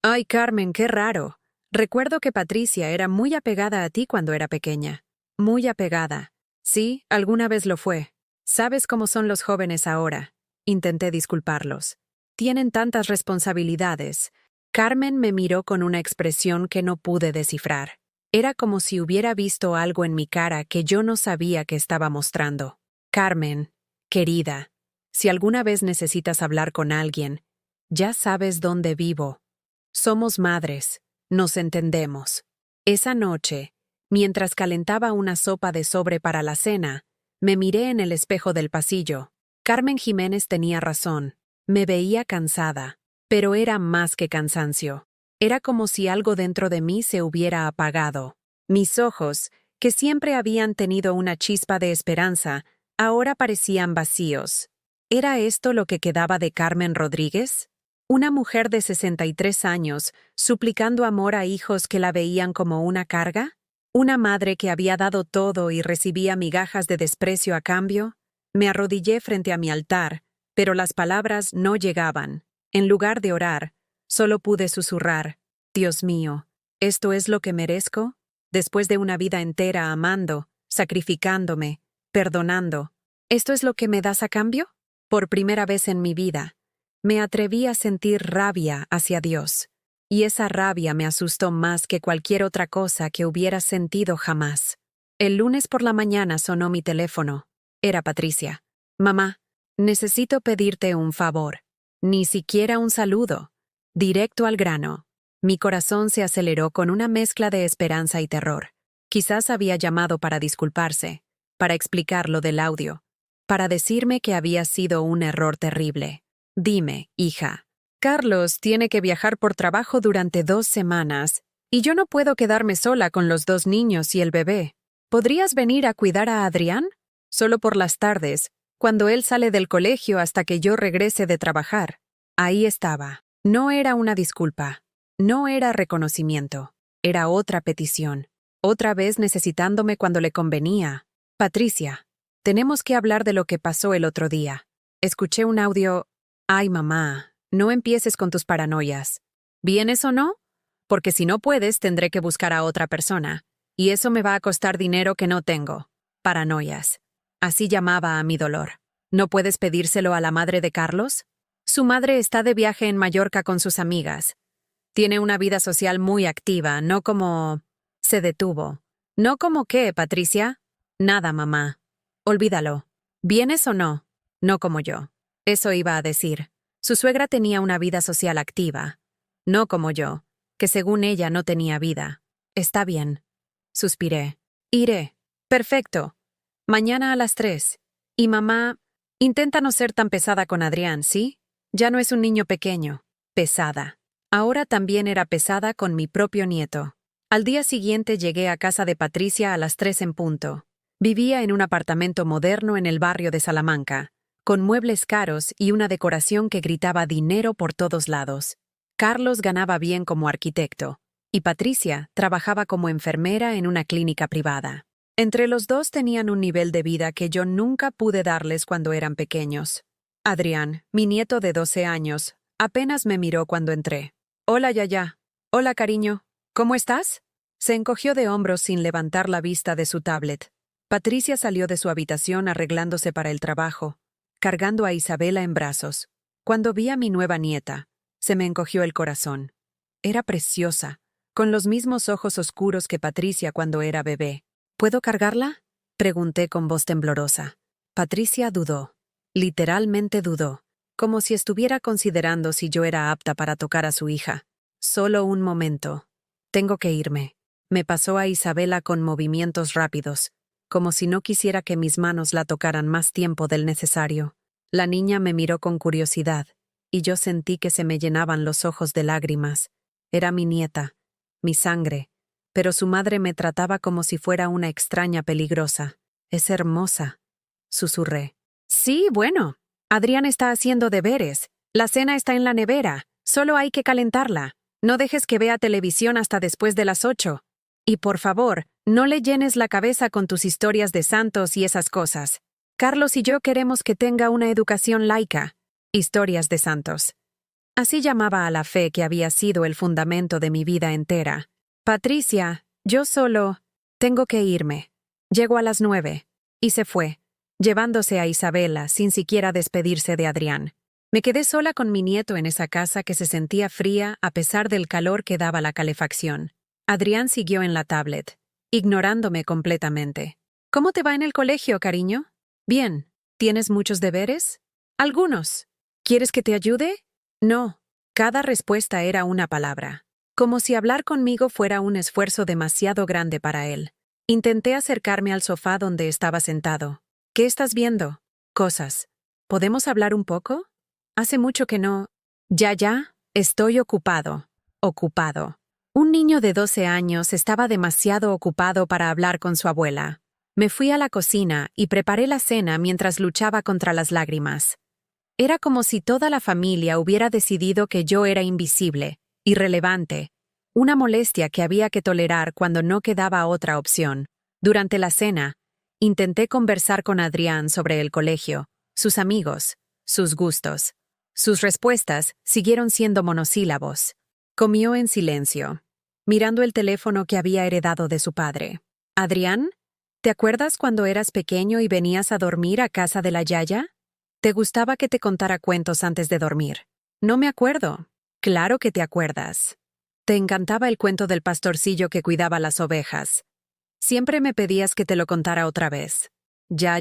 Ay, Carmen, qué raro. Recuerdo que Patricia era muy apegada a ti cuando era pequeña. Muy apegada. Sí, alguna vez lo fue. ¿Sabes cómo son los jóvenes ahora? Intenté disculparlos. Tienen tantas responsabilidades. Carmen me miró con una expresión que no pude descifrar. Era como si hubiera visto algo en mi cara que yo no sabía que estaba mostrando. Carmen, querida, si alguna vez necesitas hablar con alguien, ya sabes dónde vivo. Somos madres, nos entendemos. Esa noche, mientras calentaba una sopa de sobre para la cena, me miré en el espejo del pasillo. Carmen Jiménez tenía razón. Me veía cansada, pero era más que cansancio. Era como si algo dentro de mí se hubiera apagado. Mis ojos, que siempre habían tenido una chispa de esperanza, ahora parecían vacíos. ¿Era esto lo que quedaba de Carmen Rodríguez? Una mujer de 63 años, suplicando amor a hijos que la veían como una carga? ¿Una madre que había dado todo y recibía migajas de desprecio a cambio? Me arrodillé frente a mi altar, pero las palabras no llegaban. En lugar de orar, solo pude susurrar: Dios mío, ¿esto es lo que merezco? Después de una vida entera amando, sacrificándome, perdonando, ¿esto es lo que me das a cambio? Por primera vez en mi vida, me atreví a sentir rabia hacia Dios, y esa rabia me asustó más que cualquier otra cosa que hubiera sentido jamás. El lunes por la mañana sonó mi teléfono. Era Patricia. Mamá, necesito pedirte un favor. Ni siquiera un saludo. Directo al grano. Mi corazón se aceleró con una mezcla de esperanza y terror. Quizás había llamado para disculparse, para explicar lo del audio, para decirme que había sido un error terrible. Dime, hija. Carlos tiene que viajar por trabajo durante 2 semanas, y yo no puedo quedarme sola con los 2 niños y el bebé. ¿Podrías venir a cuidar a Adrián? Solo por las tardes, cuando él sale del colegio hasta que yo regrese de trabajar. Ahí estaba. No era una disculpa. No era reconocimiento. Era otra petición. Otra vez necesitándome cuando le convenía. Patricia, tenemos que hablar de lo que pasó el otro día. Escuché un audio. Ay, mamá, no empieces con tus paranoias. ¿Vienes o no? Porque si no puedes, tendré que buscar a otra persona. Y eso me va a costar dinero que no tengo. Paranoias. Así llamaba a mi dolor. ¿No puedes pedírselo a la madre de Carlos? Su madre está de viaje en Mallorca con sus amigas. Tiene una vida social muy activa, no como... Se detuvo. ¿No como qué, Patricia? Nada, mamá. Olvídalo. ¿Vienes o no? No como yo. Eso iba a decir. Su suegra tenía una vida social activa. No como yo, que según ella no tenía vida. Está bien. Suspiré. Iré. Perfecto. Mañana a las 3. Y mamá, intenta no ser tan pesada con Adrián, ¿sí? Ya no es un niño pequeño. Pesada. Ahora también era pesada con mi propio nieto. Al día siguiente llegué a casa de Patricia a las 3 en punto. Vivía en un apartamento moderno en el barrio de Salamanca, con muebles caros y una decoración que gritaba dinero por todos lados. Carlos ganaba bien como arquitecto, y Patricia trabajaba como enfermera en una clínica privada. Entre los dos tenían un nivel de vida que yo nunca pude darles cuando eran pequeños. Adrián, mi nieto de 12 años, apenas me miró cuando entré. Hola, Yaya. Hola, cariño. ¿Cómo estás? Se encogió de hombros sin levantar la vista de su tablet. Patricia salió de su habitación arreglándose para el trabajo, cargando a Isabela en brazos. Cuando vi a mi nueva nieta, se me encogió el corazón. Era preciosa, con los mismos ojos oscuros que Patricia cuando era bebé. ¿Puedo cargarla? Pregunté con voz temblorosa. Patricia dudó. Literalmente dudó, como si estuviera considerando si yo era apta para tocar a su hija. Solo un momento. Tengo que irme. Me pasó a Isabela con movimientos rápidos, como si no quisiera que mis manos la tocaran más tiempo del necesario. La niña me miró con curiosidad, y yo sentí que se me llenaban los ojos de lágrimas. Era mi nieta, mi sangre, pero su madre me trataba como si fuera una extraña peligrosa. Es hermosa, susurré. Sí, bueno. Adrián está haciendo deberes. La cena está en la nevera. Solo hay que calentarla. No dejes que vea televisión hasta después de las 8. Y por favor, no le llenes la cabeza con tus historias de santos y esas cosas. Carlos y yo queremos que tenga una educación laica. Historias de santos. Así llamaba a la fe que había sido el fundamento de mi vida entera. Patricia, yo solo... Tengo que irme. Llego a las 9. Y se fue, llevándose a Isabela sin siquiera despedirse de Adrián. Me quedé sola con mi nieto en esa casa que se sentía fría a pesar del calor que daba la calefacción. Adrián siguió en la tablet, ignorándome completamente. ¿Cómo te va en el colegio, cariño? Bien. ¿Tienes muchos deberes? Algunos. ¿Quieres que te ayude? No. Cada respuesta era una palabra. Como si hablar conmigo fuera un esfuerzo demasiado grande para él. Intenté acercarme al sofá donde estaba sentado. ¿Qué estás viendo? Cosas. ¿Podemos hablar un poco? Hace mucho que no... Ya, estoy ocupado. Ocupado. Un niño de 12 años estaba demasiado ocupado para hablar con su abuela. Me fui a la cocina y preparé la cena mientras luchaba contra las lágrimas. Era como si toda la familia hubiera decidido que yo era invisible, irrelevante, una molestia que había que tolerar cuando no quedaba otra opción. Durante la cena, intenté conversar con Adrián sobre el colegio, sus amigos, sus gustos. Sus respuestas siguieron siendo monosílabos. Comió en silencio, mirando el teléfono que había heredado de su padre. «Adrián, ¿te acuerdas cuando eras pequeño y venías a dormir a casa de la Yaya? ¿Te gustaba que te contara cuentos antes de dormir?» «No me acuerdo». «Claro que te acuerdas. Te encantaba el cuento del pastorcillo que cuidaba las ovejas. Siempre me pedías que te lo contara otra vez». Ya.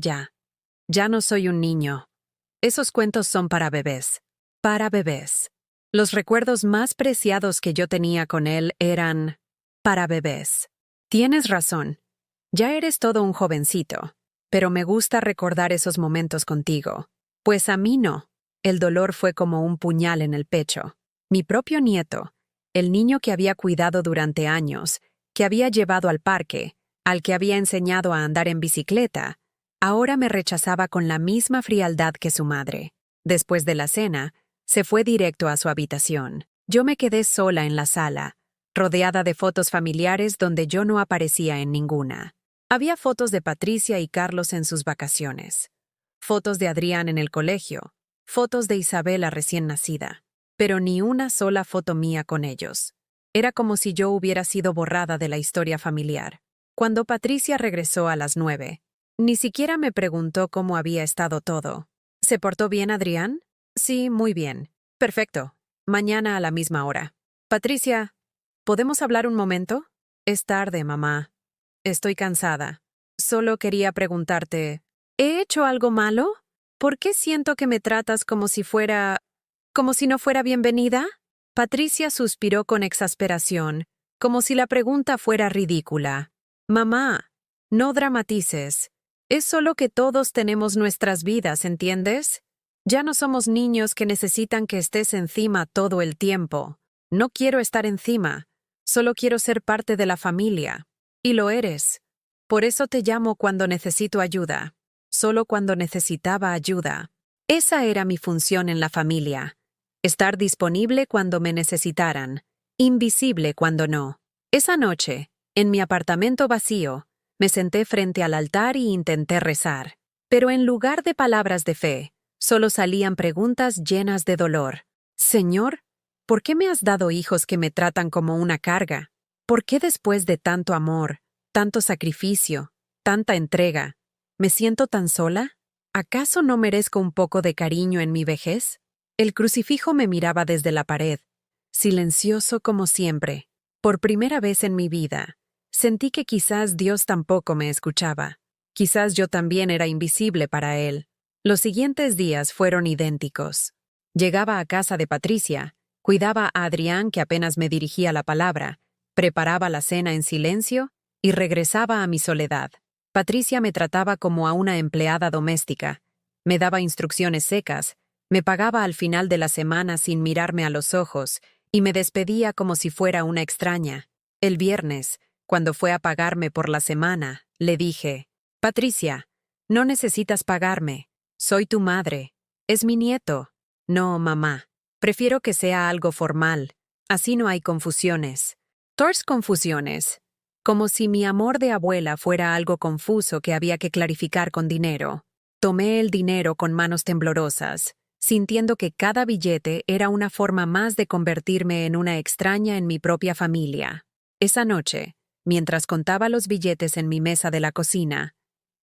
Ya no soy un niño. Esos cuentos son para bebés. Para bebés. Los recuerdos más preciados que yo tenía con él eran para bebés. Tienes razón. Ya eres todo un jovencito. Pero me gusta recordar esos momentos contigo. Pues a mí no. El dolor fue como un puñal en el pecho. Mi propio nieto, el niño que había cuidado durante años, que había llevado al parque, al que había enseñado a andar en bicicleta, ahora me rechazaba con la misma frialdad que su madre. Después de la cena, se fue directo a su habitación. Yo me quedé sola en la sala, rodeada de fotos familiares donde yo no aparecía en ninguna. Había fotos de Patricia y Carlos en sus vacaciones, fotos de Adrián en el colegio, fotos de Isabela recién nacida, pero ni una sola foto mía con ellos. Era como si yo hubiera sido borrada de la historia familiar. Cuando Patricia regresó a las 9, ni siquiera me preguntó cómo había estado todo. ¿Se portó bien, Adrián? Sí, muy bien. Perfecto. Mañana a la misma hora. Patricia, ¿podemos hablar un momento? Es tarde, mamá. Estoy cansada. Solo quería preguntarte, ¿he hecho algo malo? ¿Por qué siento que me tratas como si no fuera bienvenida? Patricia suspiró con exasperación, como si la pregunta fuera ridícula. Mamá, no dramatices. Es solo que todos tenemos nuestras vidas, ¿entiendes? Ya no somos niños que necesitan que estés encima todo el tiempo. No quiero estar encima. Solo quiero ser parte de la familia. Y lo eres. Por eso te llamo cuando necesito ayuda. Solo cuando necesitaba ayuda. Esa era mi función en la familia. Estar disponible cuando me necesitaran. Invisible cuando no. Esa noche, en mi apartamento vacío, me senté frente al altar y intenté rezar. Pero en lugar de palabras de fe, solo salían preguntas llenas de dolor. Señor, ¿por qué me has dado hijos que me tratan como una carga? ¿Por qué después de tanto amor, tanto sacrificio, tanta entrega, me siento tan sola? ¿Acaso no merezco un poco de cariño en mi vejez? El crucifijo me miraba desde la pared, silencioso como siempre. Por primera vez en mi vida, sentí que quizás Dios tampoco me escuchaba. Quizás yo también era invisible para Él. Los siguientes días fueron idénticos. Llegaba a casa de Patricia, cuidaba a Adrián que apenas me dirigía la palabra, preparaba la cena en silencio y regresaba a mi soledad. Patricia me trataba como a una empleada doméstica, me daba instrucciones secas, me pagaba al final de la semana sin mirarme a los ojos y me despedía como si fuera una extraña. El viernes, cuando fue a pagarme por la semana, le dije, Patricia, no necesitas pagarme. Soy tu madre. Es mi nieto. No, mamá. Prefiero que sea algo formal. Así no hay confusiones. Confusiones. Como si mi amor de abuela fuera algo confuso que había que clarificar con dinero. Tomé el dinero con manos temblorosas, sintiendo que cada billete era una forma más de convertirme en una extraña en mi propia familia. Esa noche, mientras contaba los billetes en mi mesa de la cocina,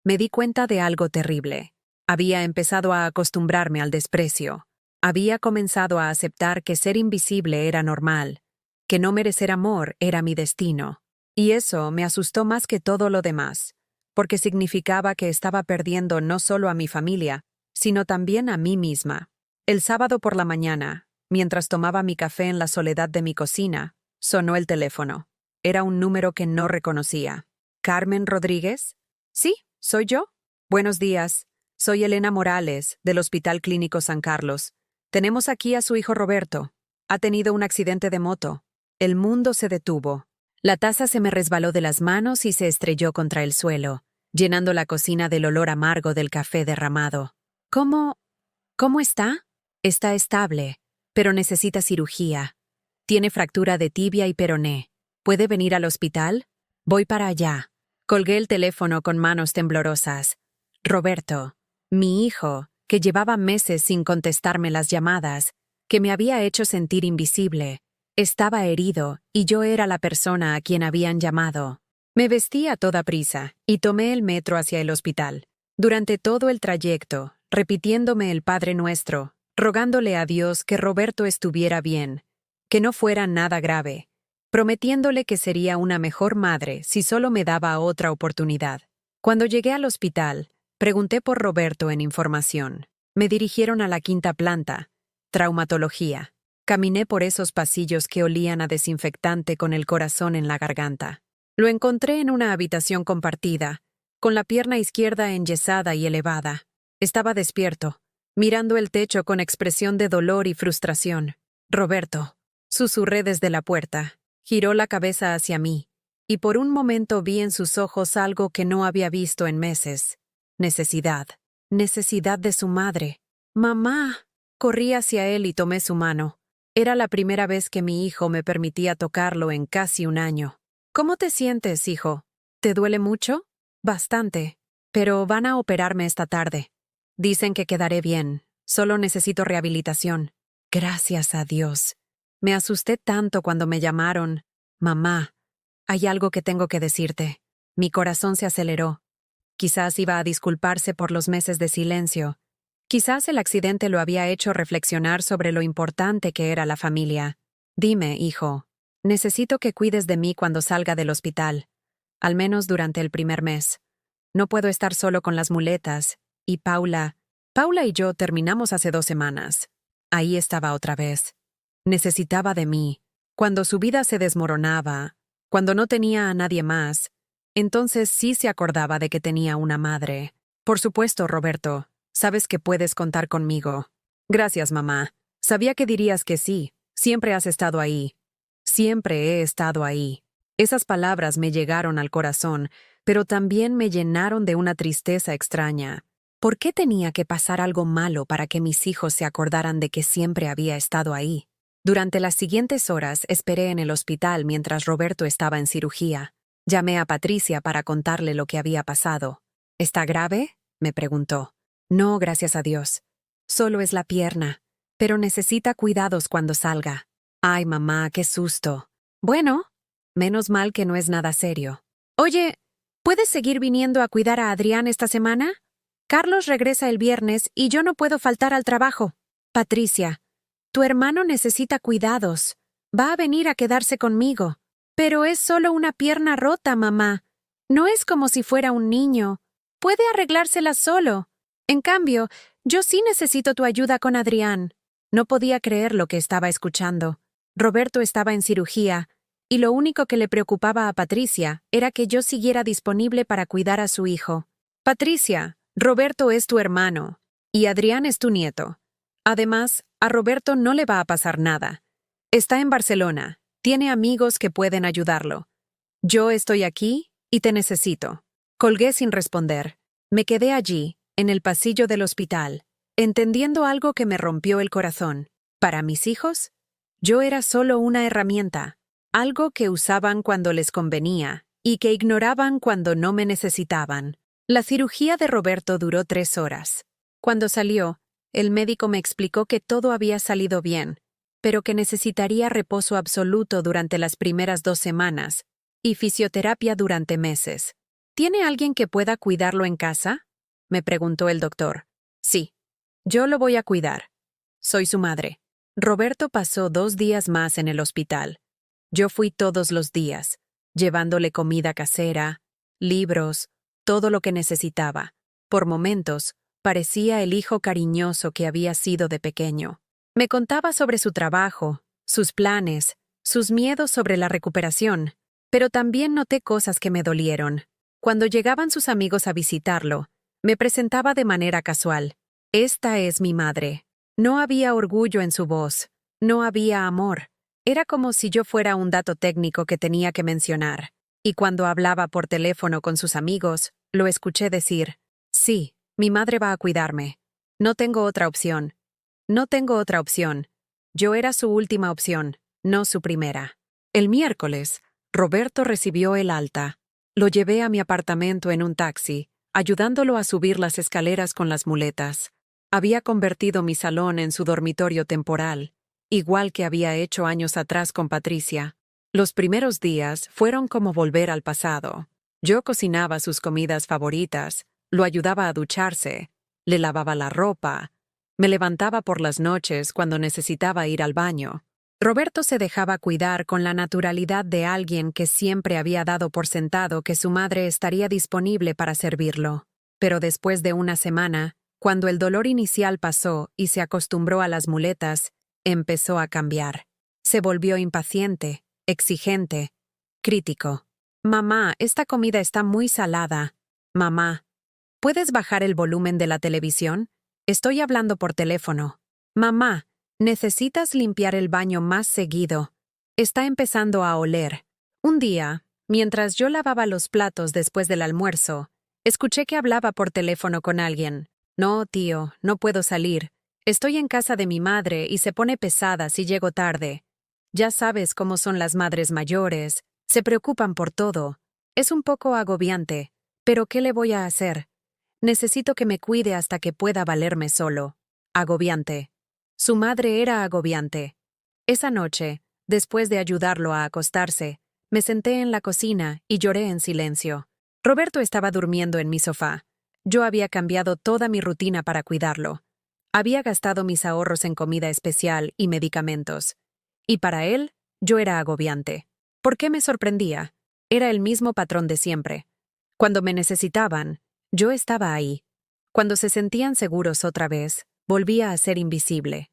me di cuenta de algo terrible. Había empezado a acostumbrarme al desprecio. Había comenzado a aceptar que ser invisible era normal, que no merecer amor era mi destino. Y eso me asustó más que todo lo demás, porque significaba que estaba perdiendo no solo a mi familia, sino también a mí misma. El sábado por la mañana, mientras tomaba mi café en la soledad de mi cocina, sonó el teléfono. Era un número que no reconocía. ¿Carmen Rodríguez? Sí, soy yo. Buenos días. Soy Elena Morales, del Hospital Clínico San Carlos. Tenemos aquí a su hijo Roberto. Ha tenido un accidente de moto. El mundo se detuvo. La taza se me resbaló de las manos y se estrelló contra el suelo, llenando la cocina del olor amargo del café derramado. ¿Cómo está? Está estable, pero necesita cirugía. Tiene fractura de tibia y peroné. ¿Puede venir al hospital? Voy para allá. Colgué el teléfono con manos temblorosas. Roberto, mi hijo, que llevaba meses sin contestarme las llamadas, que me había hecho sentir invisible, estaba herido y yo era la persona a quien habían llamado. Me vestí a toda prisa y tomé el metro hacia el hospital. Durante todo el trayecto, repitiéndome el Padre Nuestro, rogándole a Dios que Roberto estuviera bien, que no fuera nada grave, prometiéndole que sería una mejor madre si solo me daba otra oportunidad. Cuando llegué al hospital, pregunté por Roberto en información. Me dirigieron a la 5ª planta, traumatología. Caminé por esos pasillos que olían a desinfectante con el corazón en la garganta. Lo encontré en una habitación compartida, con la pierna izquierda enyesada y elevada. Estaba despierto, mirando el techo con expresión de dolor y frustración. Roberto, susurré desde la puerta. Giró la cabeza hacia mí, y por un momento vi en sus ojos algo que no había visto en meses. Necesidad. Necesidad de su madre. ¡Mamá! Corrí hacia él y tomé su mano. Era la primera vez que mi hijo me permitía tocarlo en casi un año. ¿Cómo te sientes, hijo? ¿Te duele mucho? Bastante. Pero van a operarme esta tarde. Dicen que quedaré bien. Solo necesito rehabilitación. Gracias a Dios. Me asusté tanto cuando me llamaron. Mamá, hay algo que tengo que decirte. Mi corazón se aceleró. Quizás iba a disculparse por los meses de silencio. Quizás el accidente lo había hecho reflexionar sobre lo importante que era la familia. Dime, hijo, necesito que cuides de mí cuando salga del hospital, al menos durante el primer mes. No puedo estar solo con las muletas. Y Paula y yo terminamos hace 2 semanas. Ahí estaba otra vez. Necesitaba de mí. Cuando su vida se desmoronaba, cuando no tenía a nadie más, entonces sí se acordaba de que tenía una madre. Por supuesto, Roberto, sabes que puedes contar conmigo. Gracias, mamá. Sabía que dirías que sí. Siempre has estado ahí. Siempre he estado ahí. Esas palabras me llegaron al corazón, pero también me llenaron de una tristeza extraña. ¿Por qué tenía que pasar algo malo para que mis hijos se acordaran de que siempre había estado ahí? Durante las siguientes horas esperé en el hospital mientras Roberto estaba en cirugía. Llamé a Patricia para contarle lo que había pasado. ¿Está grave?, me preguntó. No, gracias a Dios. Solo es la pierna, pero necesita cuidados cuando salga. Ay, mamá, qué susto. Bueno, menos mal que no es nada serio. Oye, ¿puedes seguir viniendo a cuidar a Adrián esta semana? Carlos regresa el viernes y yo no puedo faltar al trabajo. Patricia, tu hermano necesita cuidados. Va a venir a quedarse conmigo. Pero es solo una pierna rota, mamá. No es como si fuera un niño. Puede arreglársela solo. En cambio, yo sí necesito tu ayuda con Adrián. No podía creer lo que estaba escuchando. Roberto estaba en cirugía, y lo único que le preocupaba a Patricia era que yo siguiera disponible para cuidar a su hijo. Patricia, Roberto es tu hermano, y Adrián es tu nieto. Además, a Roberto no le va a pasar nada. Está en Barcelona, tiene amigos que pueden ayudarlo. Yo estoy aquí y te necesito. Colgué sin responder. Me quedé allí, en el pasillo del hospital, entendiendo algo que me rompió el corazón. Para mis hijos, yo era solo una herramienta, algo que usaban cuando les convenía y que ignoraban cuando no me necesitaban. La cirugía de Roberto duró 3 horas. Cuando salió, el médico me explicó que todo había salido bien, pero que necesitaría reposo absoluto durante las primeras 2 semanas y fisioterapia durante meses. ¿Tiene alguien que pueda cuidarlo en casa?, me preguntó el doctor. Sí, yo lo voy a cuidar. Soy su madre. Roberto pasó 2 días más en el hospital. Yo fui todos los días, llevándole comida casera, libros, todo lo que necesitaba. Por momentos, parecía el hijo cariñoso que había sido de pequeño. Me contaba sobre su trabajo, sus planes, sus miedos sobre la recuperación, pero también noté cosas que me dolieron. Cuando llegaban sus amigos a visitarlo, me presentaba de manera casual. Esta es mi madre. No había orgullo en su voz, no había amor. Era como si yo fuera un dato técnico que tenía que mencionar. Y cuando hablaba por teléfono con sus amigos, lo escuché decir, sí, mi madre va a cuidarme. No tengo otra opción. No tengo otra opción. Yo era su última opción, no su primera. El miércoles, Roberto recibió el alta. Lo llevé a mi apartamento en un taxi, ayudándolo a subir las escaleras con las muletas. Había convertido mi salón en su dormitorio temporal, igual que había hecho años atrás con Patricia. Los primeros días fueron como volver al pasado. Yo cocinaba sus comidas favoritas, lo ayudaba a ducharse, le lavaba la ropa, me levantaba por las noches cuando necesitaba ir al baño. Roberto se dejaba cuidar con la naturalidad de alguien que siempre había dado por sentado que su madre estaría disponible para servirlo. Pero después de una semana, cuando el dolor inicial pasó y se acostumbró a las muletas, empezó a cambiar. Se volvió impaciente, exigente, crítico. Mamá, esta comida está muy salada. Mamá, ¿puedes bajar el volumen de la televisión? Estoy hablando por teléfono. Mamá, necesitas limpiar el baño más seguido. Está empezando a oler. Un día, mientras yo lavaba los platos después del almuerzo, escuché que hablaba por teléfono con alguien. No, tío, no puedo salir. Estoy en casa de mi madre y se pone pesada si llego tarde. Ya sabes cómo son las madres mayores, se preocupan por todo. Es un poco agobiante, pero ¿qué le voy a hacer? Necesito que me cuide hasta que pueda valerme solo. Agobiante. Su madre era agobiante. Esa noche, después de ayudarlo a acostarse, me senté en la cocina y lloré en silencio. Roberto estaba durmiendo en mi sofá. Yo había cambiado toda mi rutina para cuidarlo. Había gastado mis ahorros en comida especial y medicamentos. Y para él, yo era agobiante. ¿Por qué me sorprendía? Era el mismo patrón de siempre. Cuando me necesitaban, yo estaba ahí. Cuando se sentían seguros otra vez, volvía a ser invisible.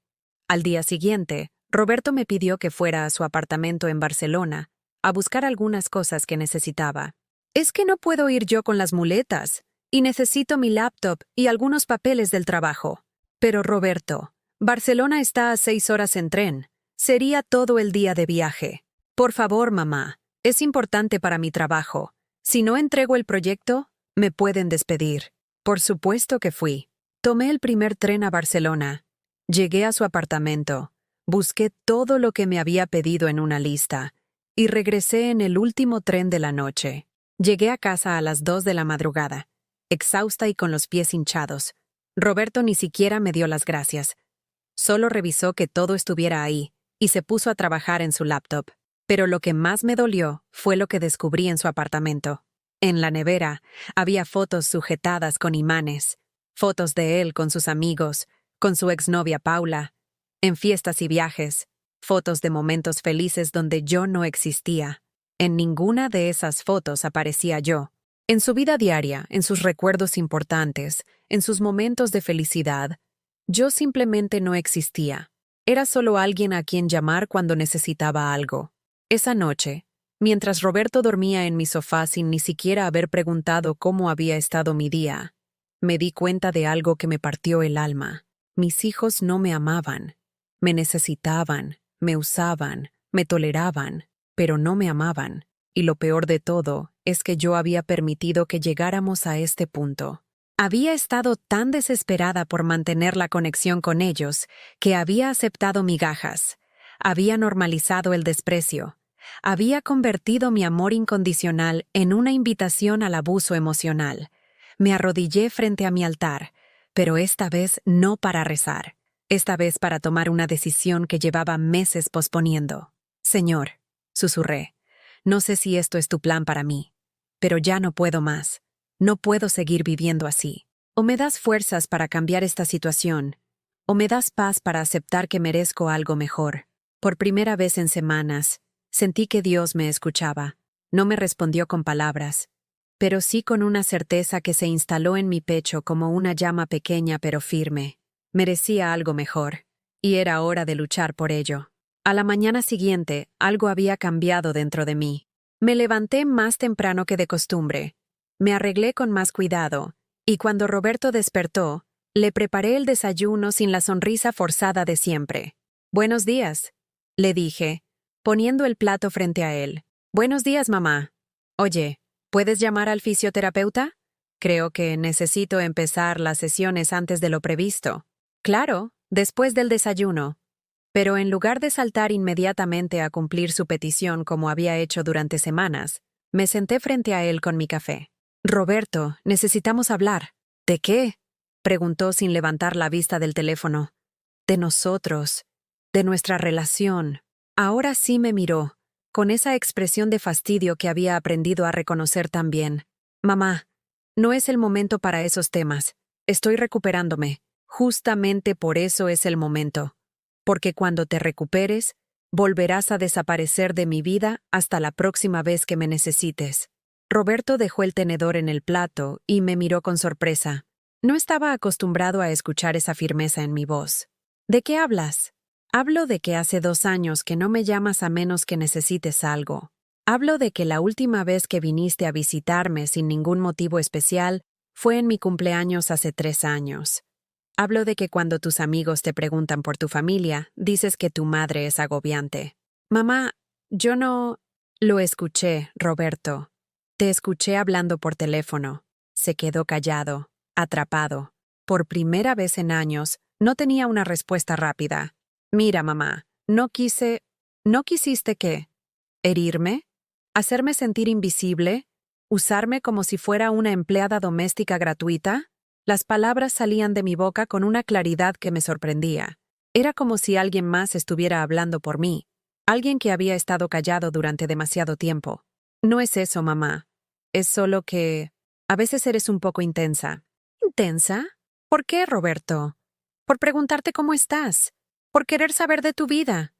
Al día siguiente, Roberto me pidió que fuera a su apartamento en Barcelona a buscar algunas cosas que necesitaba. Es que no puedo ir yo con las muletas, y necesito mi laptop y algunos papeles del trabajo. Pero Roberto, Barcelona está a 6 horas en tren. Sería todo el día de viaje. Por favor, mamá, es importante para mi trabajo. Si no entrego el proyecto, me pueden despedir. Por supuesto que fui. Tomé el primer tren a Barcelona. Llegué a su apartamento. Busqué todo lo que me había pedido en una lista y regresé en el último tren de la noche. Llegué a casa a las 2 de la madrugada, exhausta y con los pies hinchados. Roberto ni siquiera me dio las gracias. Solo revisó que todo estuviera ahí y se puso a trabajar en su laptop. Pero lo que más me dolió fue lo que descubrí en su apartamento. En la nevera había fotos sujetadas con imanes, fotos de él con sus amigos, con su exnovia Paula, en fiestas y viajes, fotos de momentos felices donde yo no existía. En ninguna de esas fotos aparecía yo. En su vida diaria, en sus recuerdos importantes, en sus momentos de felicidad, yo simplemente no existía. Era solo alguien a quien llamar cuando necesitaba algo. Esa noche, mientras Roberto dormía en mi sofá sin ni siquiera haber preguntado cómo había estado mi día, me di cuenta de algo que me partió el alma. Mis hijos no me amaban. Me necesitaban, me usaban, me toleraban, pero no me amaban. Y lo peor de todo es que yo había permitido que llegáramos a este punto. Había estado tan desesperada por mantener la conexión con ellos que había aceptado migajas. Había normalizado el desprecio. Había convertido mi amor incondicional en una invitación al abuso emocional. Me arrodillé frente a mi altar, pero esta vez no para rezar. Esta vez para tomar una decisión que llevaba meses posponiendo. Señor, susurré, no sé si esto es tu plan para mí, pero ya no puedo más. No puedo seguir viviendo así. O me das fuerzas para cambiar esta situación, o me das paz para aceptar que merezco algo mejor. Por primera vez en semanas, sentí que Dios me escuchaba. No me respondió con palabras, pero sí con una certeza que se instaló en mi pecho como una llama pequeña pero firme. Merecía algo mejor, y era hora de luchar por ello. A la mañana siguiente, algo había cambiado dentro de mí. Me levanté más temprano que de costumbre. Me arreglé con más cuidado, y cuando Roberto despertó, le preparé el desayuno sin la sonrisa forzada de siempre. «Buenos días», le dije, poniendo el plato frente a él. «Buenos días, mamá. Oye, ¿puedes llamar al fisioterapeuta? Creo que necesito empezar las sesiones antes de lo previsto». «Claro, después del desayuno». Pero en lugar de saltar inmediatamente a cumplir su petición como había hecho durante semanas, me senté frente a él con mi café. «Roberto, necesitamos hablar». «¿De qué?», preguntó sin levantar la vista del teléfono. «De nosotros, de nuestra relación». Ahora sí me miró, con esa expresión de fastidio que había aprendido a reconocer tan bien. «Mamá, no es el momento para esos temas. Estoy recuperándome. Justamente por eso es el momento. Porque cuando te recuperes, volverás a desaparecer de mi vida hasta la próxima vez que me necesites». Roberto dejó el tenedor en el plato y me miró con sorpresa. No estaba acostumbrado a escuchar esa firmeza en mi voz. «¿De qué hablas?» «Hablo de que hace 2 años que no me llamas a menos que necesites algo. Hablo de que la última vez que viniste a visitarme sin ningún motivo especial fue en mi cumpleaños hace 3 años. Hablo de que cuando tus amigos te preguntan por tu familia, dices que tu madre es agobiante. Mamá, yo no...» «Lo escuché, Roberto. Te escuché hablando por teléfono». Se quedó callado, atrapado. Por primera vez en años, no tenía una respuesta rápida. «Mira, mamá, ¿No quisiste qué? ¿Herirme? ¿Hacerme sentir invisible? ¿Usarme como si fuera una empleada doméstica gratuita?» Las palabras salían de mi boca con una claridad que me sorprendía. Era como si alguien más estuviera hablando por mí, alguien que había estado callado durante demasiado tiempo. «No es eso, mamá. Es solo que a veces eres un poco intensa». «¿Intensa? ¿Por qué, Roberto? ¿Por preguntarte cómo estás? ¿Por querer saber de tu vida?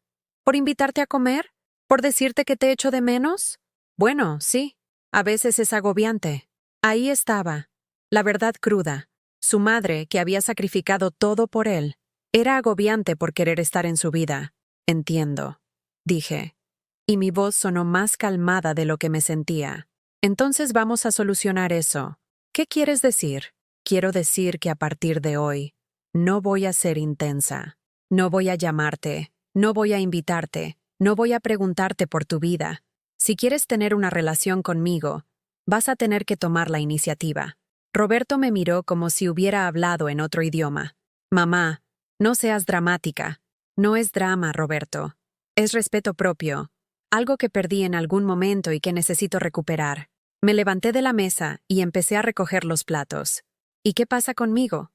¿Por invitarte a comer? ¿Por decirte que te echo de menos?» «Bueno, sí. A veces es agobiante». Ahí estaba, la verdad cruda. Su madre, que había sacrificado todo por él, era agobiante por querer estar en su vida. Entiendo, dije, y mi voz sonó más calmada de lo que me sentía. Entonces vamos a solucionar eso. ¿Qué quieres decir? Quiero decir que a partir de hoy, no voy a ser intensa. No voy a llamarte, no voy a invitarte, no voy a preguntarte por tu vida. Si quieres tener una relación conmigo, vas a tener que tomar la iniciativa. Roberto me miró como si hubiera hablado en otro idioma. Mamá, no seas dramática. No es drama, Roberto. Es respeto propio. Algo que perdí en algún momento y que necesito recuperar. Me levanté de la mesa y empecé a recoger los platos. ¿Y qué pasa conmigo?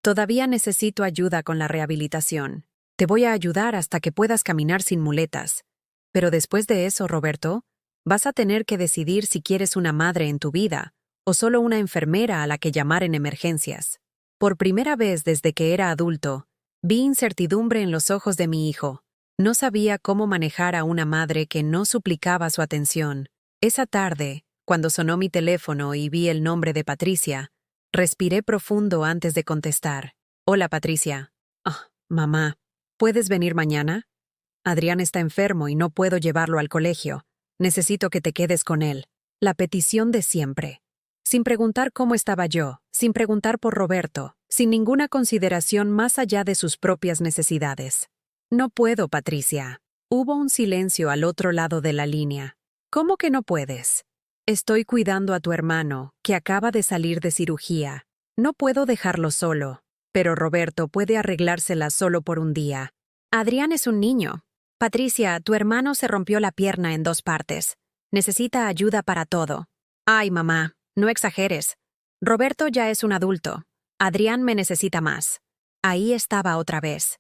Todavía necesito ayuda con la rehabilitación. Te voy a ayudar hasta que puedas caminar sin muletas. Pero después de eso, Roberto, vas a tener que decidir si quieres una madre en tu vida o solo una enfermera a la que llamar en emergencias. Por primera vez desde que era adulto, vi incertidumbre en los ojos de mi hijo. No sabía cómo manejar a una madre que no suplicaba su atención. Esa tarde, cuando sonó mi teléfono y vi el nombre de Patricia, respiré profundo antes de contestar. Hola, Patricia. Mamá, ¿puedes venir mañana? Adrián está enfermo y no puedo llevarlo al colegio. Necesito que te quedes con él. La petición de siempre. Sin preguntar cómo estaba yo, sin preguntar por Roberto, sin ninguna consideración más allá de sus propias necesidades. No puedo, Patricia. Hubo un silencio al otro lado de la línea. ¿Cómo que no puedes? Estoy cuidando a tu hermano, que acaba de salir de cirugía. No puedo dejarlo solo, pero Roberto puede arreglársela solo por un día. Adrián es un niño. Patricia, tu hermano se rompió la pierna en 2 partes. Necesita ayuda para todo. Ay, mamá, no exageres. Roberto ya es un adulto. Adrián me necesita más. Ahí estaba otra vez.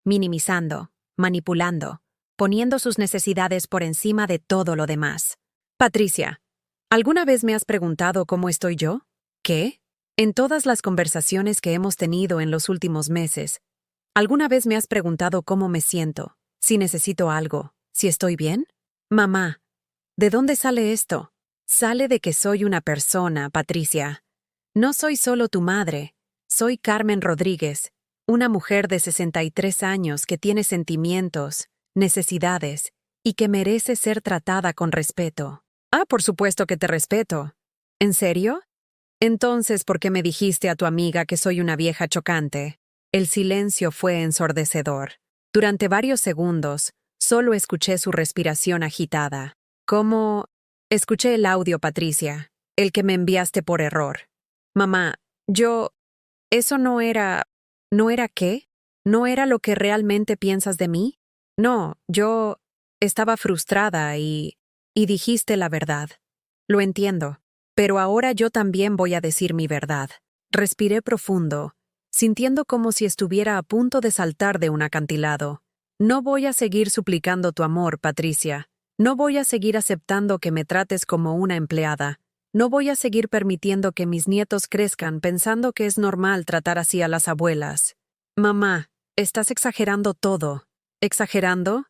Minimizando, manipulando, poniendo sus necesidades por encima de todo lo demás. Patricia, ¿alguna vez me has preguntado cómo estoy yo? ¿Qué? En todas las conversaciones que hemos tenido en los últimos meses, ¿alguna vez me has preguntado cómo me siento, si necesito algo, si estoy bien? Mamá, ¿de dónde sale esto? Sale de que soy una persona, Patricia. No soy solo tu madre, soy Carmen Rodríguez, una mujer de 63 años que tiene sentimientos, necesidades, y que merece ser tratada con respeto. Por supuesto que te respeto. ¿En serio? Entonces, ¿por qué me dijiste a tu amiga que soy una vieja chocante? El silencio fue ensordecedor. Durante varios segundos, solo escuché su respiración agitada. ¿Cómo? Escuché el audio, Patricia, el que me enviaste por error. Mamá, eso no era... ¿No era qué? ¿No era lo que realmente piensas de mí? No, yo estaba frustrada y dijiste la verdad. Lo entiendo, pero ahora yo también voy a decir mi verdad. Respiré profundo, sintiendo como si estuviera a punto de saltar de un acantilado. No voy a seguir suplicando tu amor, Patricia. No voy a seguir aceptando que me trates como una empleada. No voy a seguir permitiendo que mis nietos crezcan pensando que es normal tratar así a las abuelas. Mamá, estás exagerando todo. ¿Exagerando?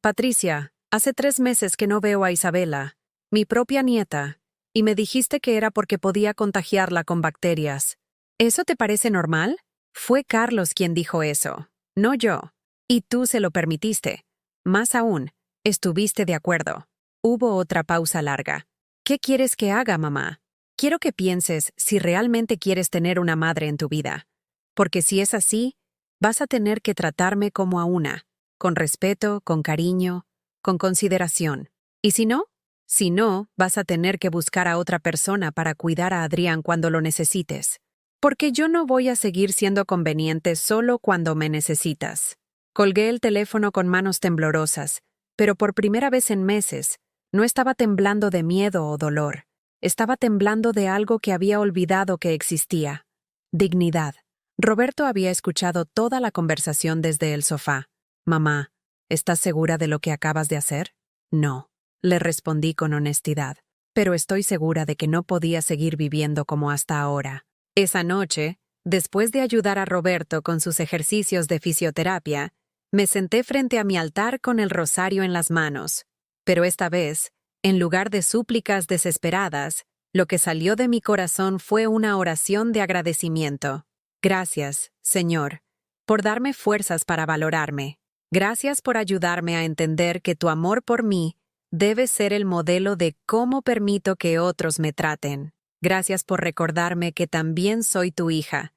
Patricia, hace 3 meses que no veo a Isabela, mi propia nieta, y me dijiste que era porque podía contagiarla con bacterias. ¿Eso te parece normal? Fue Carlos quien dijo eso, no yo. Y tú se lo permitiste. Más aún, estuviste de acuerdo. Hubo otra pausa larga. ¿Qué quieres que haga, mamá? Quiero que pienses si realmente quieres tener una madre en tu vida. Porque si es así, vas a tener que tratarme como a una, con respeto, con cariño, con consideración. ¿Y si no? Si no, vas a tener que buscar a otra persona para cuidar a Adrián cuando lo necesites. Porque yo no voy a seguir siendo conveniente solo cuando me necesitas. Colgué el teléfono con manos temblorosas, pero por primera vez en meses, no estaba temblando de miedo o dolor. Estaba temblando de algo que había olvidado que existía. Dignidad. Roberto había escuchado toda la conversación desde el sofá. Mamá, ¿estás segura de lo que acabas de hacer? No, le respondí con honestidad, pero estoy segura de que no podía seguir viviendo como hasta ahora. Esa noche, después de ayudar a Roberto con sus ejercicios de fisioterapia, me senté frente a mi altar con el rosario en las manos. Pero esta vez, en lugar de súplicas desesperadas, Lo que salió de mi corazón fue una oración de agradecimiento. Gracias, Señor, por darme fuerzas para valorarme. Gracias por ayudarme a entender que tu amor por mí debe ser el modelo de cómo permito que otros me traten. Gracias por recordarme que también soy tu hija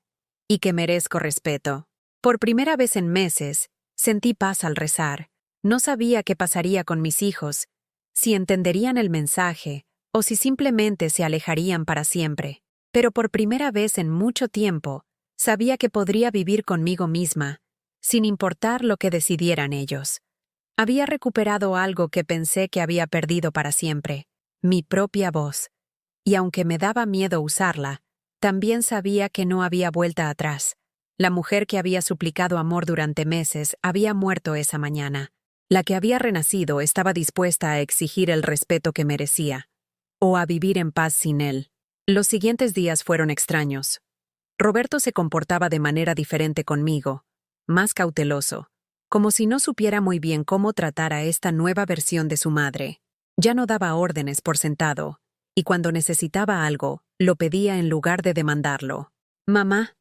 y que merezco respeto. Por primera vez en meses, sentí paz al rezar. No sabía qué pasaría con mis hijos, si entenderían el mensaje o si simplemente se alejarían para siempre. Pero por primera vez en mucho tiempo, sabía que podría vivir conmigo misma, sin importar lo que decidieran ellos. Había recuperado algo que pensé que había perdido para siempre, mi propia voz. Y aunque me daba miedo usarla, también sabía que no había vuelta atrás. La mujer que había suplicado amor durante meses había muerto esa mañana. La que había renacido estaba dispuesta a exigir el respeto que merecía, o a vivir en paz sin él. Los siguientes días fueron extraños. Roberto se comportaba de manera diferente conmigo, más cauteloso, como si no supiera muy bien cómo tratar a esta nueva versión de su madre. Ya no daba órdenes por sentado, y cuando necesitaba algo, lo pedía en lugar de demandarlo. «Mamá,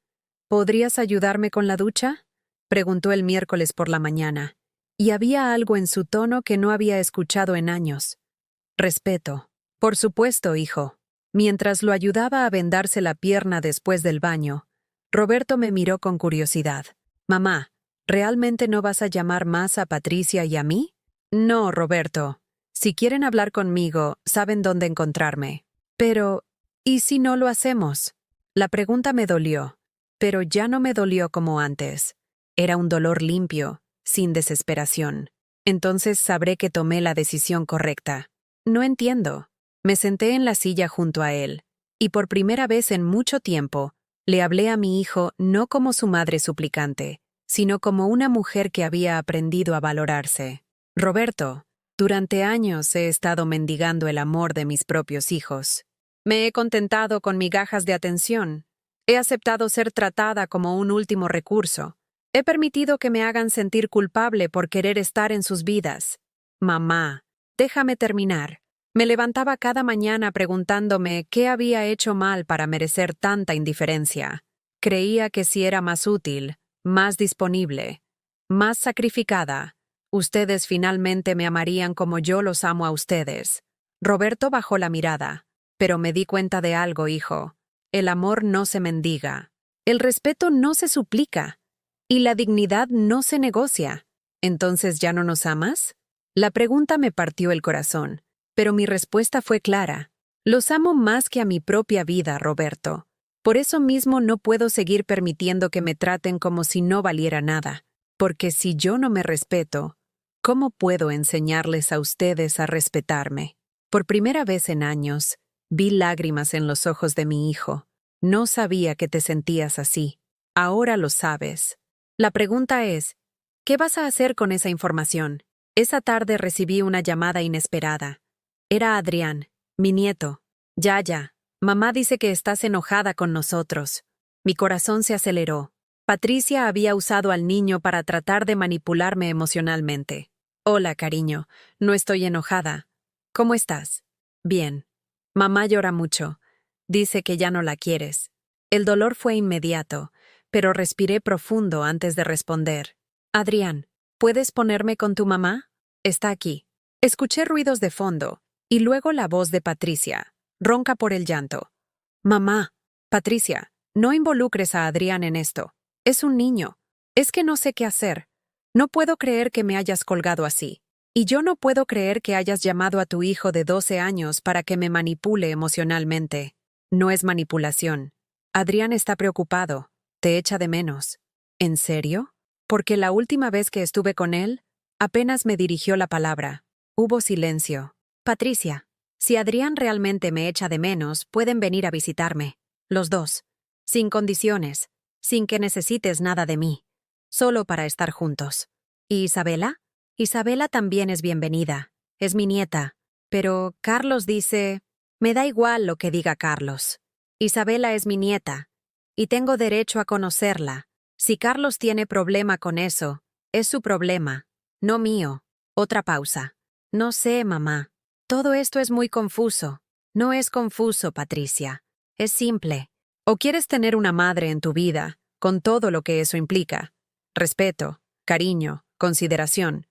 ¿podrías ayudarme con la ducha?», preguntó el miércoles por la mañana, y había algo en su tono que no había escuchado en años. Respeto. «Por supuesto, hijo». Mientras lo ayudaba a vendarse la pierna después del baño, Roberto me miró con curiosidad. «Mamá, ¿realmente no vas a llamar más a Patricia y a mí?» «No, Roberto. Si quieren hablar conmigo, saben dónde encontrarme». «Pero, ¿y si no lo hacemos?». La pregunta me dolió, pero ya no me dolió como antes. Era un dolor limpio, sin desesperación. Entonces sabré que tomé la decisión correcta. «No entiendo». Me senté en la silla junto a él, y por primera vez en mucho tiempo, le hablé a mi hijo no como su madre suplicante, sino como una mujer que había aprendido a valorarse. «Roberto, durante años he estado mendigando el amor de mis propios hijos. Me he contentado con migajas de atención. He aceptado ser tratada como un último recurso. He permitido que me hagan sentir culpable por querer estar en sus vidas. Mamá, déjame terminar». Me levantaba cada mañana preguntándome qué había hecho mal para merecer tanta indiferencia. Creía que si era más útil, más disponible, más sacrificada, ustedes finalmente me amarían como yo los amo a ustedes. Roberto bajó la mirada. «Pero me di cuenta de algo, hijo. El amor no se mendiga. El respeto no se suplica. Y la dignidad no se negocia. ¿Entonces ya no nos amas?». La pregunta me partió el corazón. Pero mi respuesta fue clara. «Los amo más que a mi propia vida, Roberto. Por eso mismo no puedo seguir permitiendo que me traten como si no valiera nada. Porque si yo no me respeto, ¿cómo puedo enseñarles a ustedes a respetarme?». Por primera vez en años, vi lágrimas en los ojos de mi hijo. «No sabía que te sentías así. Ahora lo sabes». La pregunta es, ¿qué vas a hacer con esa información? Esa tarde recibí una llamada inesperada. Era Adrián, mi nieto. «Ya, mamá dice que estás enojada con nosotros». Mi corazón se aceleró. Patricia había usado al niño para tratar de manipularme emocionalmente. «Hola, cariño, no estoy enojada. ¿Cómo estás?». «Bien». «Mamá llora mucho. Dice que ya no la quieres». El dolor fue inmediato, pero respiré profundo antes de responder. «Adrián, ¿puedes ponerme con tu mamá? Está aquí». Escuché ruidos de fondo, y luego la voz de Patricia, ronca por el llanto. «Mamá, Patricia, no involucres a Adrián en esto. Es un niño. Es que no sé qué hacer. No puedo creer que me hayas colgado así. Y yo no puedo creer que hayas llamado a tu hijo de 12 años para que me manipule emocionalmente. No es manipulación. Adrián está preocupado. Te echa de menos». «¿En serio?». «Porque la última vez que estuve con él, apenas me dirigió la palabra. Hubo silencio». «Patricia, si Adrián realmente me echa de menos, pueden venir a visitarme. Los dos. Sin condiciones. Sin que necesites nada de mí. Solo para estar juntos». «¿Y Isabela?». «Isabela también es bienvenida. Es mi nieta. Pero Carlos dice...». «Me da igual lo que diga Carlos. Isabela es mi nieta. Y tengo derecho a conocerla. Si Carlos tiene problema con eso, es su problema, no mío». Otra pausa. «No sé, mamá. Todo esto es muy confuso. No es confuso, Patricia. Es simple. O quieres tener una madre en tu vida, con todo lo que eso implica. Respeto, cariño, consideración.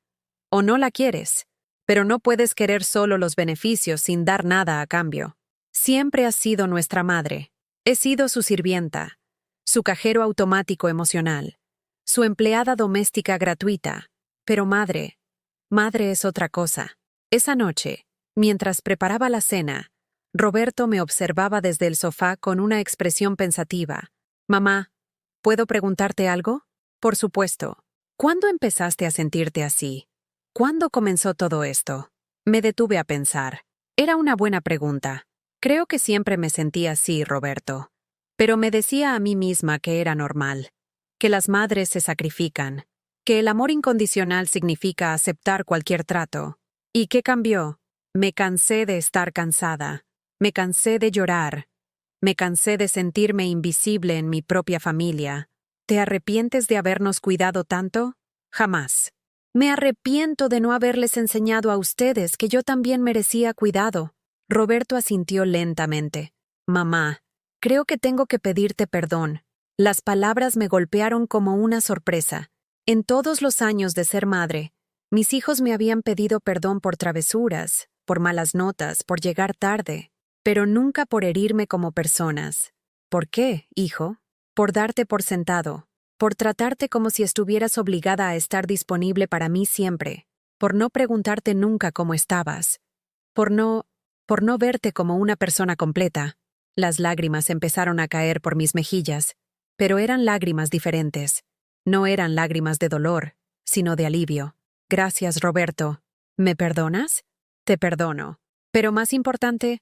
O no la quieres, pero no puedes querer solo los beneficios sin dar nada a cambio. Siempre has sido nuestra madre. He sido su sirvienta, su cajero automático emocional, su empleada doméstica gratuita. Pero madre es otra cosa. Esa noche, mientras preparaba la cena, Roberto me observaba desde el sofá con una expresión pensativa. Mamá, ¿puedo preguntarte algo? Por supuesto. ¿Cuándo empezaste a sentirte así? ¿Cuándo comenzó todo esto? Me detuve a pensar. Era una buena pregunta. Creo que siempre me sentí así, Roberto. Pero me decía a mí misma que era normal, que las madres se sacrifican, que el amor incondicional significa aceptar cualquier trato. ¿Y qué cambió? Me cansé de estar cansada. Me cansé de llorar. Me cansé de sentirme invisible en mi propia familia. ¿Te arrepientes de habernos cuidado tanto? Jamás. Me arrepiento de no haberles enseñado a ustedes que yo también merecía cuidado. Roberto asintió lentamente. Mamá, creo que tengo que pedirte perdón. Las palabras me golpearon como una sorpresa. En todos los años de ser madre, mis hijos me habían pedido perdón por travesuras, por malas notas, por llegar tarde, pero nunca por herirme como personas. ¿Por qué, hijo? Por darte por sentado, por tratarte como si estuvieras obligada a estar disponible para mí siempre, por no preguntarte nunca cómo estabas, por no verte como una persona completa. Las lágrimas empezaron a caer por mis mejillas, pero eran lágrimas diferentes. No eran lágrimas de dolor, sino de alivio. Gracias, Roberto. ¿Me perdonas? Te perdono. Pero más importante,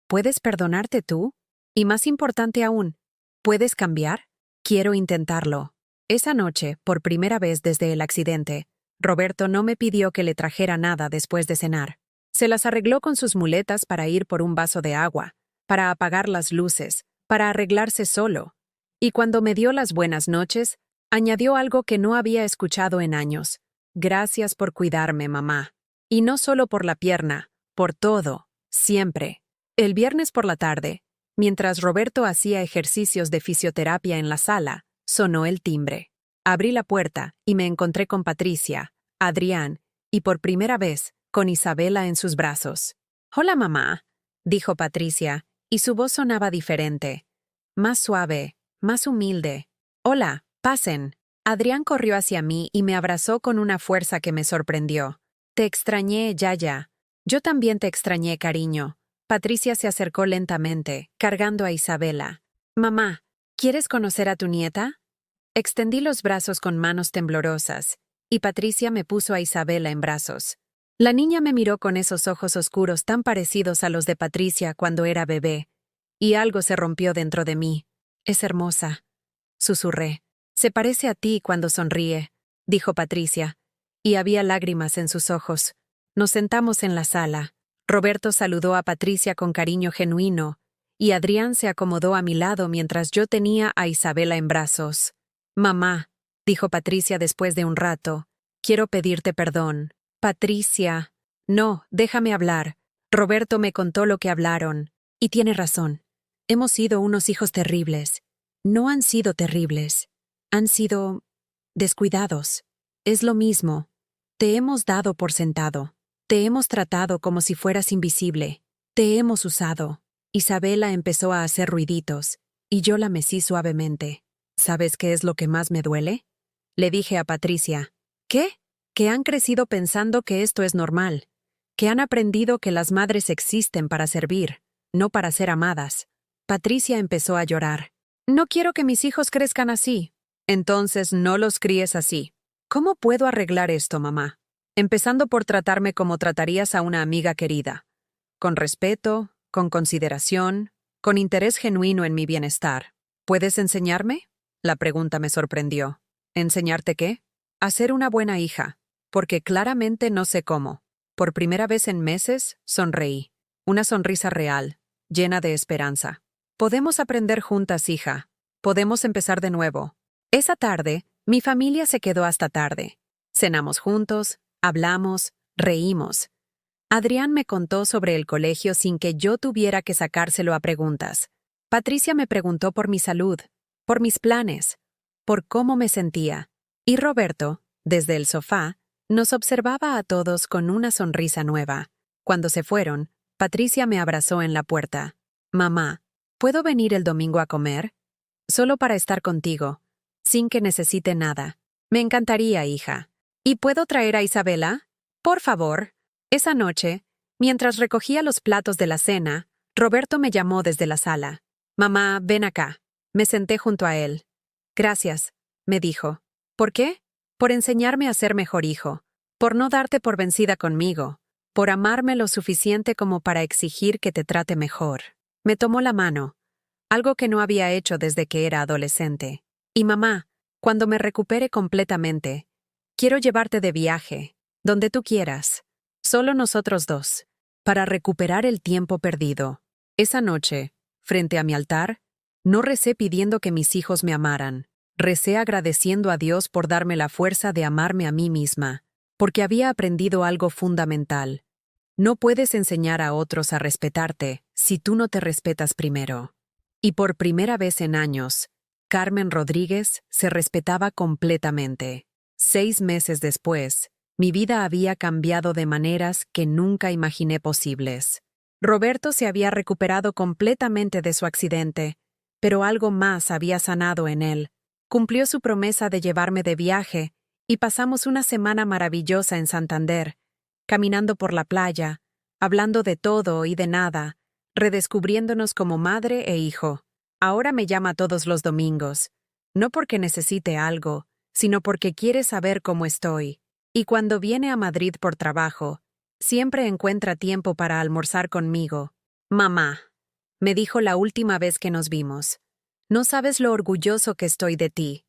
¿puedes perdonarte tú? Y más importante aún, ¿puedes cambiar? Quiero intentarlo. Esa noche, por primera vez desde el accidente, Roberto no me pidió que le trajera nada después de cenar. Se las arregló con sus muletas para ir por un vaso de agua, para apagar las luces, para arreglarse solo. Y cuando me dio las buenas noches, añadió algo que no había escuchado en años. Gracias por cuidarme, mamá. Y no solo por la pierna, por todo, siempre. El viernes por la tarde, mientras Roberto hacía ejercicios de fisioterapia en la sala, sonó el timbre. Abrí la puerta y me encontré con Patricia, Adrián y por primera vez, con Isabela en sus brazos. «Hola, mamá», dijo Patricia, y su voz sonaba diferente. Más suave, más humilde. «Hola, pasen». Adrián corrió hacia mí y me abrazó con una fuerza que me sorprendió. «Te extrañé, Yaya». «Yo también te extrañé, cariño». Patricia se acercó lentamente, cargando a Isabela. «Mamá, ¿quieres conocer a tu nieta?» Extendí los brazos con manos temblorosas, y Patricia me puso a Isabela en brazos. La niña me miró con esos ojos oscuros tan parecidos a los de Patricia cuando era bebé, y algo se rompió dentro de mí. «Es hermosa», susurré. «Se parece a ti cuando sonríe», dijo Patricia, y había lágrimas en sus ojos. Nos sentamos en la sala. Roberto saludó a Patricia con cariño genuino, y Adrián se acomodó a mi lado mientras yo tenía a Isabela en brazos. «Mamá», dijo Patricia después de un rato, «quiero pedirte perdón». «Patricia». «No, déjame hablar». Roberto me contó lo que hablaron. Y tiene razón. Hemos sido unos hijos terribles. No han sido terribles. Han sido descuidados. Es lo mismo. Te hemos dado por sentado. Te hemos tratado como si fueras invisible. Te hemos usado. Isabela empezó a hacer ruiditos, y yo la mecí suavemente. ¿Sabes qué es lo que más me duele? Le dije a Patricia. ¿Qué? Que han crecido pensando que esto es normal. Que han aprendido que las madres existen para servir, no para ser amadas. Patricia empezó a llorar. «No quiero que mis hijos crezcan así». «Entonces no los críes así». «¿Cómo puedo arreglar esto, mamá?» «Empezando por tratarme como tratarías a una amiga querida. Con respeto, con consideración, con interés genuino en mi bienestar. ¿Puedes enseñarme?» La pregunta me sorprendió. ¿Enseñarte qué? A ser una buena hija, porque claramente no sé cómo. Por primera vez en meses, sonreí. Una sonrisa real, llena de esperanza. «Podemos aprender juntas, hija. Podemos empezar de nuevo». Esa tarde, mi familia se quedó hasta tarde. Cenamos juntos, hablamos, reímos. Adrián me contó sobre el colegio sin que yo tuviera que sacárselo a preguntas. Patricia me preguntó por mi salud, por mis planes, por cómo me sentía. Y Roberto, desde el sofá, nos observaba a todos con una sonrisa nueva. Cuando se fueron, Patricia me abrazó en la puerta. Mamá, ¿puedo venir el domingo a comer? Solo para estar contigo, sin que necesite nada. Me encantaría, hija. ¿Y puedo traer a Isabela? Por favor. Esa noche, mientras recogía los platos de la cena, Roberto me llamó desde la sala. Mamá, ven acá. Me senté junto a él. Gracias, me dijo. ¿Por qué? Por enseñarme a ser mejor hijo, por no darte por vencida conmigo, por amarme lo suficiente como para exigir que te trate mejor. Me tomó la mano, algo que no había hecho desde que era adolescente. Y mamá, cuando me recupere completamente, quiero llevarte de viaje, donde tú quieras. Solo nosotros dos, para recuperar el tiempo perdido. Esa noche, frente a mi altar, no recé pidiendo que mis hijos me amaran. Recé agradeciendo a Dios por darme la fuerza de amarme a mí misma, porque había aprendido algo fundamental. No puedes enseñar a otros a respetarte si tú no te respetas primero. Y por primera vez en años, Carmen Rodríguez se respetaba completamente. 6 meses después, mi vida había cambiado de maneras que nunca imaginé posibles. Roberto se había recuperado completamente de su accidente, pero algo más había sanado en él. Cumplió su promesa de llevarme de viaje y pasamos una semana maravillosa en Santander, caminando por la playa, hablando de todo y de nada, redescubriéndonos como madre e hijo. Ahora me llama todos los domingos, no porque necesite algo, sino porque quiere saber cómo estoy. Y cuando viene a Madrid por trabajo, siempre encuentra tiempo para almorzar conmigo. Mamá, me dijo la última vez que nos vimos, no sabes lo orgulloso que estoy de ti,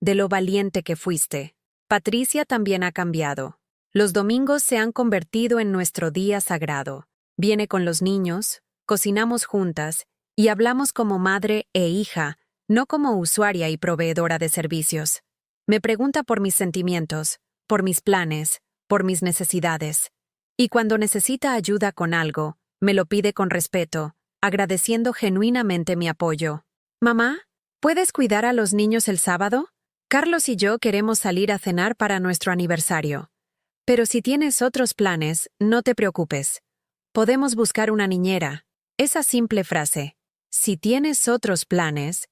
de lo valiente que fuiste. Patricia también ha cambiado. Los domingos se han convertido en nuestro día sagrado. Viene con los niños, cocinamos juntas y hablamos como madre e hija, no como usuaria y proveedora de servicios. Me pregunta por mis sentimientos, por mis planes, por mis necesidades. Y cuando necesita ayuda con algo, me lo pide con respeto, agradeciendo genuinamente mi apoyo. Mamá, ¿puedes cuidar a los niños el sábado? Carlos y yo queremos salir a cenar para nuestro aniversario. Pero si tienes otros planes, no te preocupes. Podemos buscar una niñera. Esa simple frase, si tienes otros planes,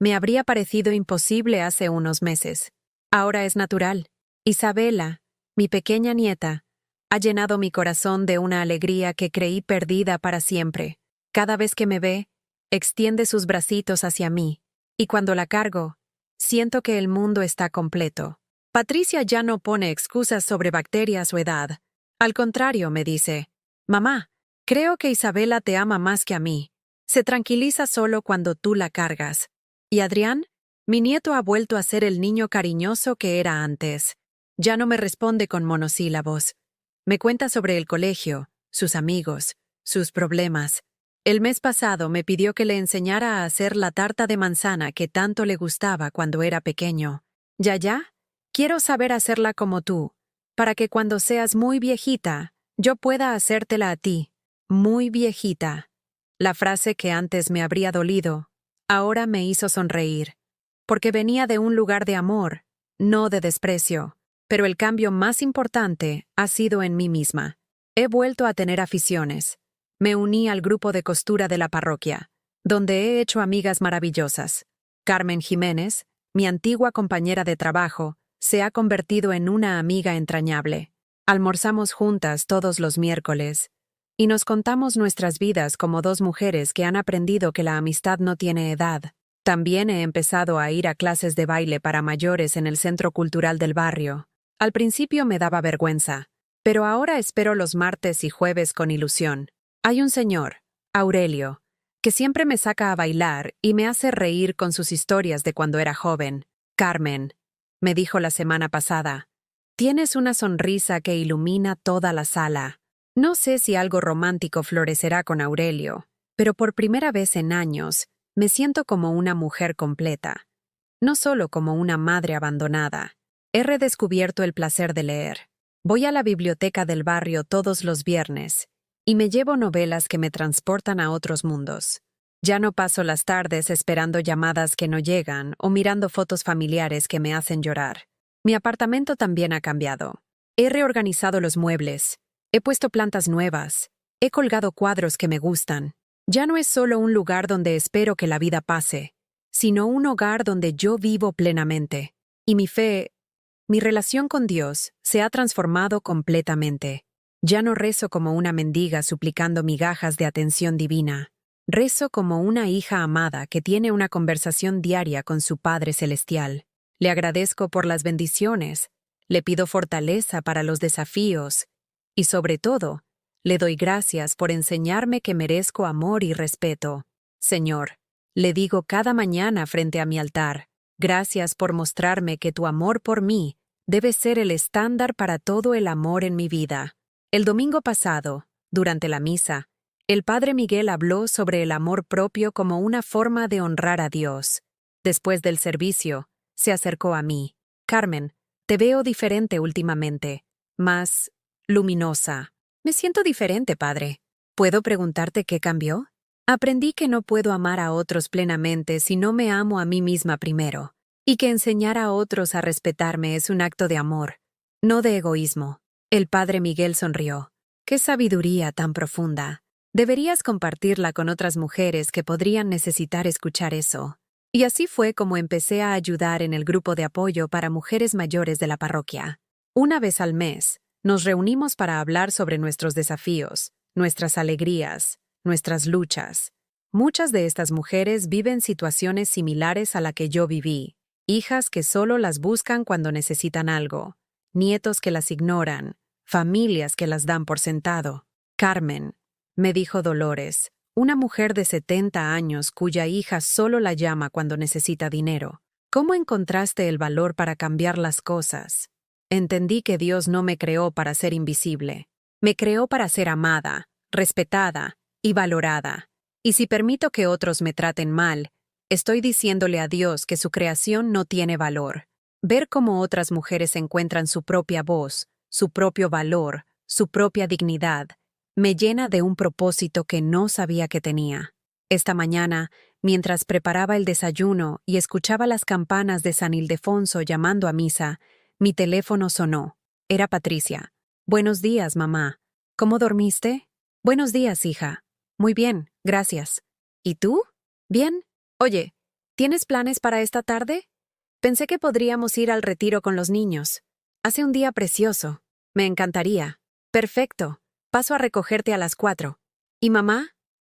me habría parecido imposible hace unos meses. Ahora es natural. Isabela, mi pequeña nieta, ha llenado mi corazón de una alegría que creí perdida para siempre. Cada vez que me ve, extiende sus bracitos hacia mí, y cuando la cargo, siento que el mundo está completo. Patricia ya no pone excusas sobre bacterias o edad. Al contrario, me dice, mamá, creo que Isabela te ama más que a mí. Se tranquiliza solo cuando tú la cargas. ¿Y Adrián? Mi nieto ha vuelto a ser el niño cariñoso que era antes. Ya no me responde con monosílabos. Me cuenta sobre el colegio, sus amigos, sus problemas. El mes pasado me pidió que le enseñara a hacer la tarta de manzana que tanto le gustaba cuando era pequeño. ¿Ya? Quiero saber hacerla como tú, para que cuando seas muy viejita, yo pueda hacértela a ti. Muy viejita. La frase que antes me habría dolido, ahora me hizo sonreír. Porque venía de un lugar de amor, no de desprecio. Pero el cambio más importante ha sido en mí misma. He vuelto a tener aficiones. Me uní al grupo de costura de la parroquia, donde he hecho amigas maravillosas. Carmen Jiménez, mi antigua compañera de trabajo, se ha convertido en una amiga entrañable. Almorzamos juntas todos los miércoles y nos contamos nuestras vidas como dos mujeres que han aprendido que la amistad no tiene edad. También he empezado a ir a clases de baile para mayores en el Centro Cultural del barrio. Al principio me daba vergüenza, pero ahora espero los martes y jueves con ilusión. Hay un señor, Aurelio, que siempre me saca a bailar y me hace reír con sus historias de cuando era joven. Carmen, me dijo la semana pasada, tienes una sonrisa que ilumina toda la sala. No sé si algo romántico florecerá con Aurelio, pero por primera vez en años me siento como una mujer completa, no solo como una madre abandonada. He redescubierto el placer de leer. Voy a la biblioteca del barrio todos los viernes y me llevo novelas que me transportan a otros mundos. Ya no paso las tardes esperando llamadas que no llegan o mirando fotos familiares que me hacen llorar. Mi apartamento también ha cambiado. He reorganizado los muebles, he puesto plantas nuevas, he colgado cuadros que me gustan. Ya no es solo un lugar donde espero que la vida pase, sino un hogar donde yo vivo plenamente. Y mi relación con Dios se ha transformado completamente. Ya no rezo como una mendiga suplicando migajas de atención divina. Rezo como una hija amada que tiene una conversación diaria con su Padre Celestial. Le agradezco por las bendiciones, le pido fortaleza para los desafíos y, sobre todo, le doy gracias por enseñarme que merezco amor y respeto. Señor, le digo cada mañana frente a mi altar, gracias por mostrarme que tu amor por mí debe ser el estándar para todo el amor en mi vida. El domingo pasado, durante la misa, el Padre Miguel habló sobre el amor propio como una forma de honrar a Dios. Después del servicio, se acercó a mí. Carmen, te veo diferente últimamente, más luminosa. Me siento diferente, Padre. ¿Puedo preguntarte qué cambió? Aprendí que no puedo amar a otros plenamente si no me amo a mí misma primero, y que enseñar a otros a respetarme es un acto de amor, no de egoísmo. El Padre Miguel sonrió. ¡Qué sabiduría tan profunda! Deberías compartirla con otras mujeres que podrían necesitar escuchar eso. Y así fue como empecé a ayudar en el grupo de apoyo para mujeres mayores de la parroquia. Una vez al mes, nos reunimos para hablar sobre nuestros desafíos, nuestras alegrías, nuestras luchas. Muchas de estas mujeres viven situaciones similares a la que yo viví. Hijas que solo las buscan cuando necesitan algo, nietos que las ignoran, familias que las dan por sentado. Carmen, me dijo Dolores, una mujer de 70 años cuya hija solo la llama cuando necesita dinero. ¿Cómo encontraste el valor para cambiar las cosas? Entendí que Dios no me creó para ser invisible. Me creó para ser amada, respetada y valorada. Y si permito que otros me traten mal, estoy diciéndole a Dios que su creación no tiene valor. Ver cómo otras mujeres encuentran su propia voz, su propio valor, su propia dignidad, me llena de un propósito que no sabía que tenía. Esta mañana, mientras preparaba el desayuno y escuchaba las campanas de San Ildefonso llamando a misa, mi teléfono sonó. Era Patricia. Buenos días, mamá. ¿Cómo dormiste? Buenos días, hija. Muy bien, gracias. ¿Y tú? Bien. Oye, ¿tienes planes para esta tarde? Pensé que podríamos ir al retiro con los niños. Hace un día precioso. Me encantaría. Perfecto. Paso a recogerte a las 4. ¿Y mamá?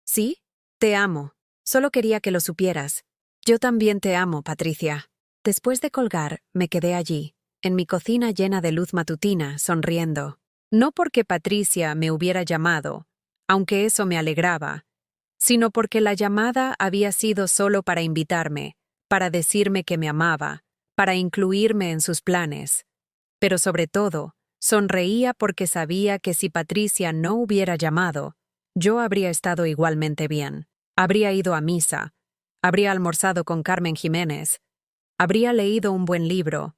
Sí, te amo. Solo quería que lo supieras. Yo también te amo, Patricia. Después de colgar, me quedé allí, en mi cocina llena de luz matutina, sonriendo. No porque Patricia me hubiera llamado, aunque eso me alegraba, sino porque la llamada había sido solo para invitarme, para decirme que me amaba, para incluirme en sus planes. Pero sobre todo, sonreía porque sabía que si Patricia no hubiera llamado, yo habría estado igualmente bien. Habría ido a misa, habría almorzado con Carmen Jiménez, habría leído un buen libro,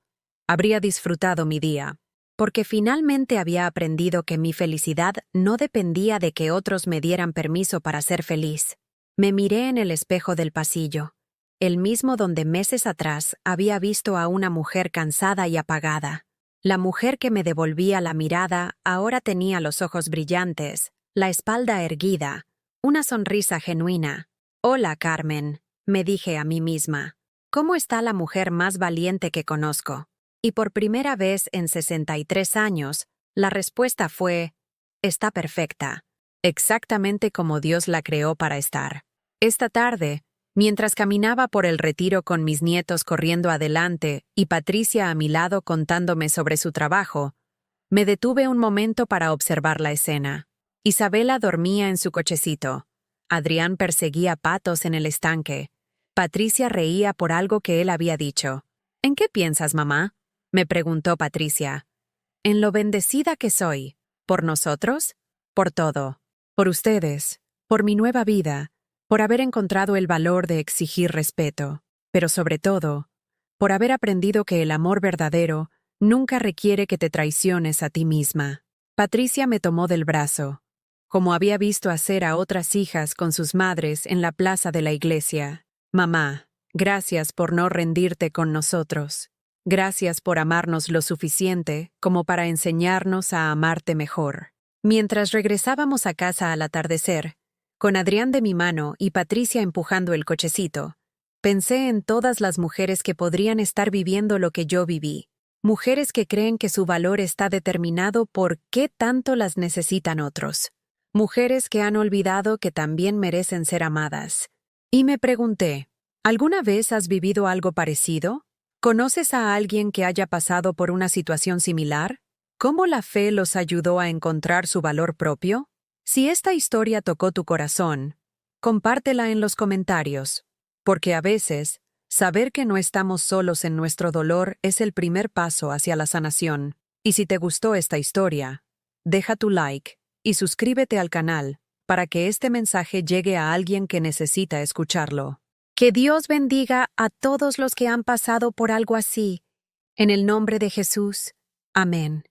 habría disfrutado mi día, porque finalmente había aprendido que mi felicidad no dependía de que otros me dieran permiso para ser feliz. Me miré en el espejo del pasillo, el mismo donde meses atrás había visto a una mujer cansada y apagada. La mujer que me devolvía la mirada ahora tenía los ojos brillantes, la espalda erguida, una sonrisa genuina. «Hola, Carmen», me dije a mí misma. «¿Cómo está la mujer más valiente que conozco?» Y por primera vez en 63 años, la respuesta fue: «Está perfecta, exactamente como Dios la creó para estar». Esta tarde, mientras caminaba por el retiro con mis nietos corriendo adelante y Patricia a mi lado contándome sobre su trabajo, me detuve un momento para observar la escena. Isabela dormía en su cochecito. Adrián perseguía patos en el estanque. Patricia reía por algo que él había dicho. «¿En qué piensas, mamá?», me preguntó Patricia. «En lo bendecida que soy. ¿Por nosotros? Por todo. Por ustedes. Por mi nueva vida. Por haber encontrado el valor de exigir respeto. Pero sobre todo, por haber aprendido que el amor verdadero nunca requiere que te traiciones a ti misma. Patricia me tomó del brazo, como había visto hacer a otras hijas con sus madres en la plaza de la iglesia. Mamá, gracias por no rendirte con nosotros. Gracias por amarnos lo suficiente como para enseñarnos a amarte mejor. Mientras regresábamos a casa al atardecer, con Adrián de mi mano y Patricia empujando el cochecito, pensé en todas las mujeres que podrían estar viviendo lo que yo viví. Mujeres que creen que su valor está determinado por qué tanto las necesitan otros. Mujeres que han olvidado que también merecen ser amadas. Y me pregunté, ¿alguna vez has vivido algo parecido? ¿Conoces a alguien que haya pasado por una situación similar? ¿Cómo la fe los ayudó a encontrar su valor propio? Si esta historia tocó tu corazón, compártela en los comentarios, porque a veces, saber que no estamos solos en nuestro dolor es el primer paso hacia la sanación. Y si te gustó esta historia, deja tu like y suscríbete al canal para que este mensaje llegue a alguien que necesita escucharlo. Que Dios bendiga a todos los que han pasado por algo así. En el nombre de Jesús. Amén.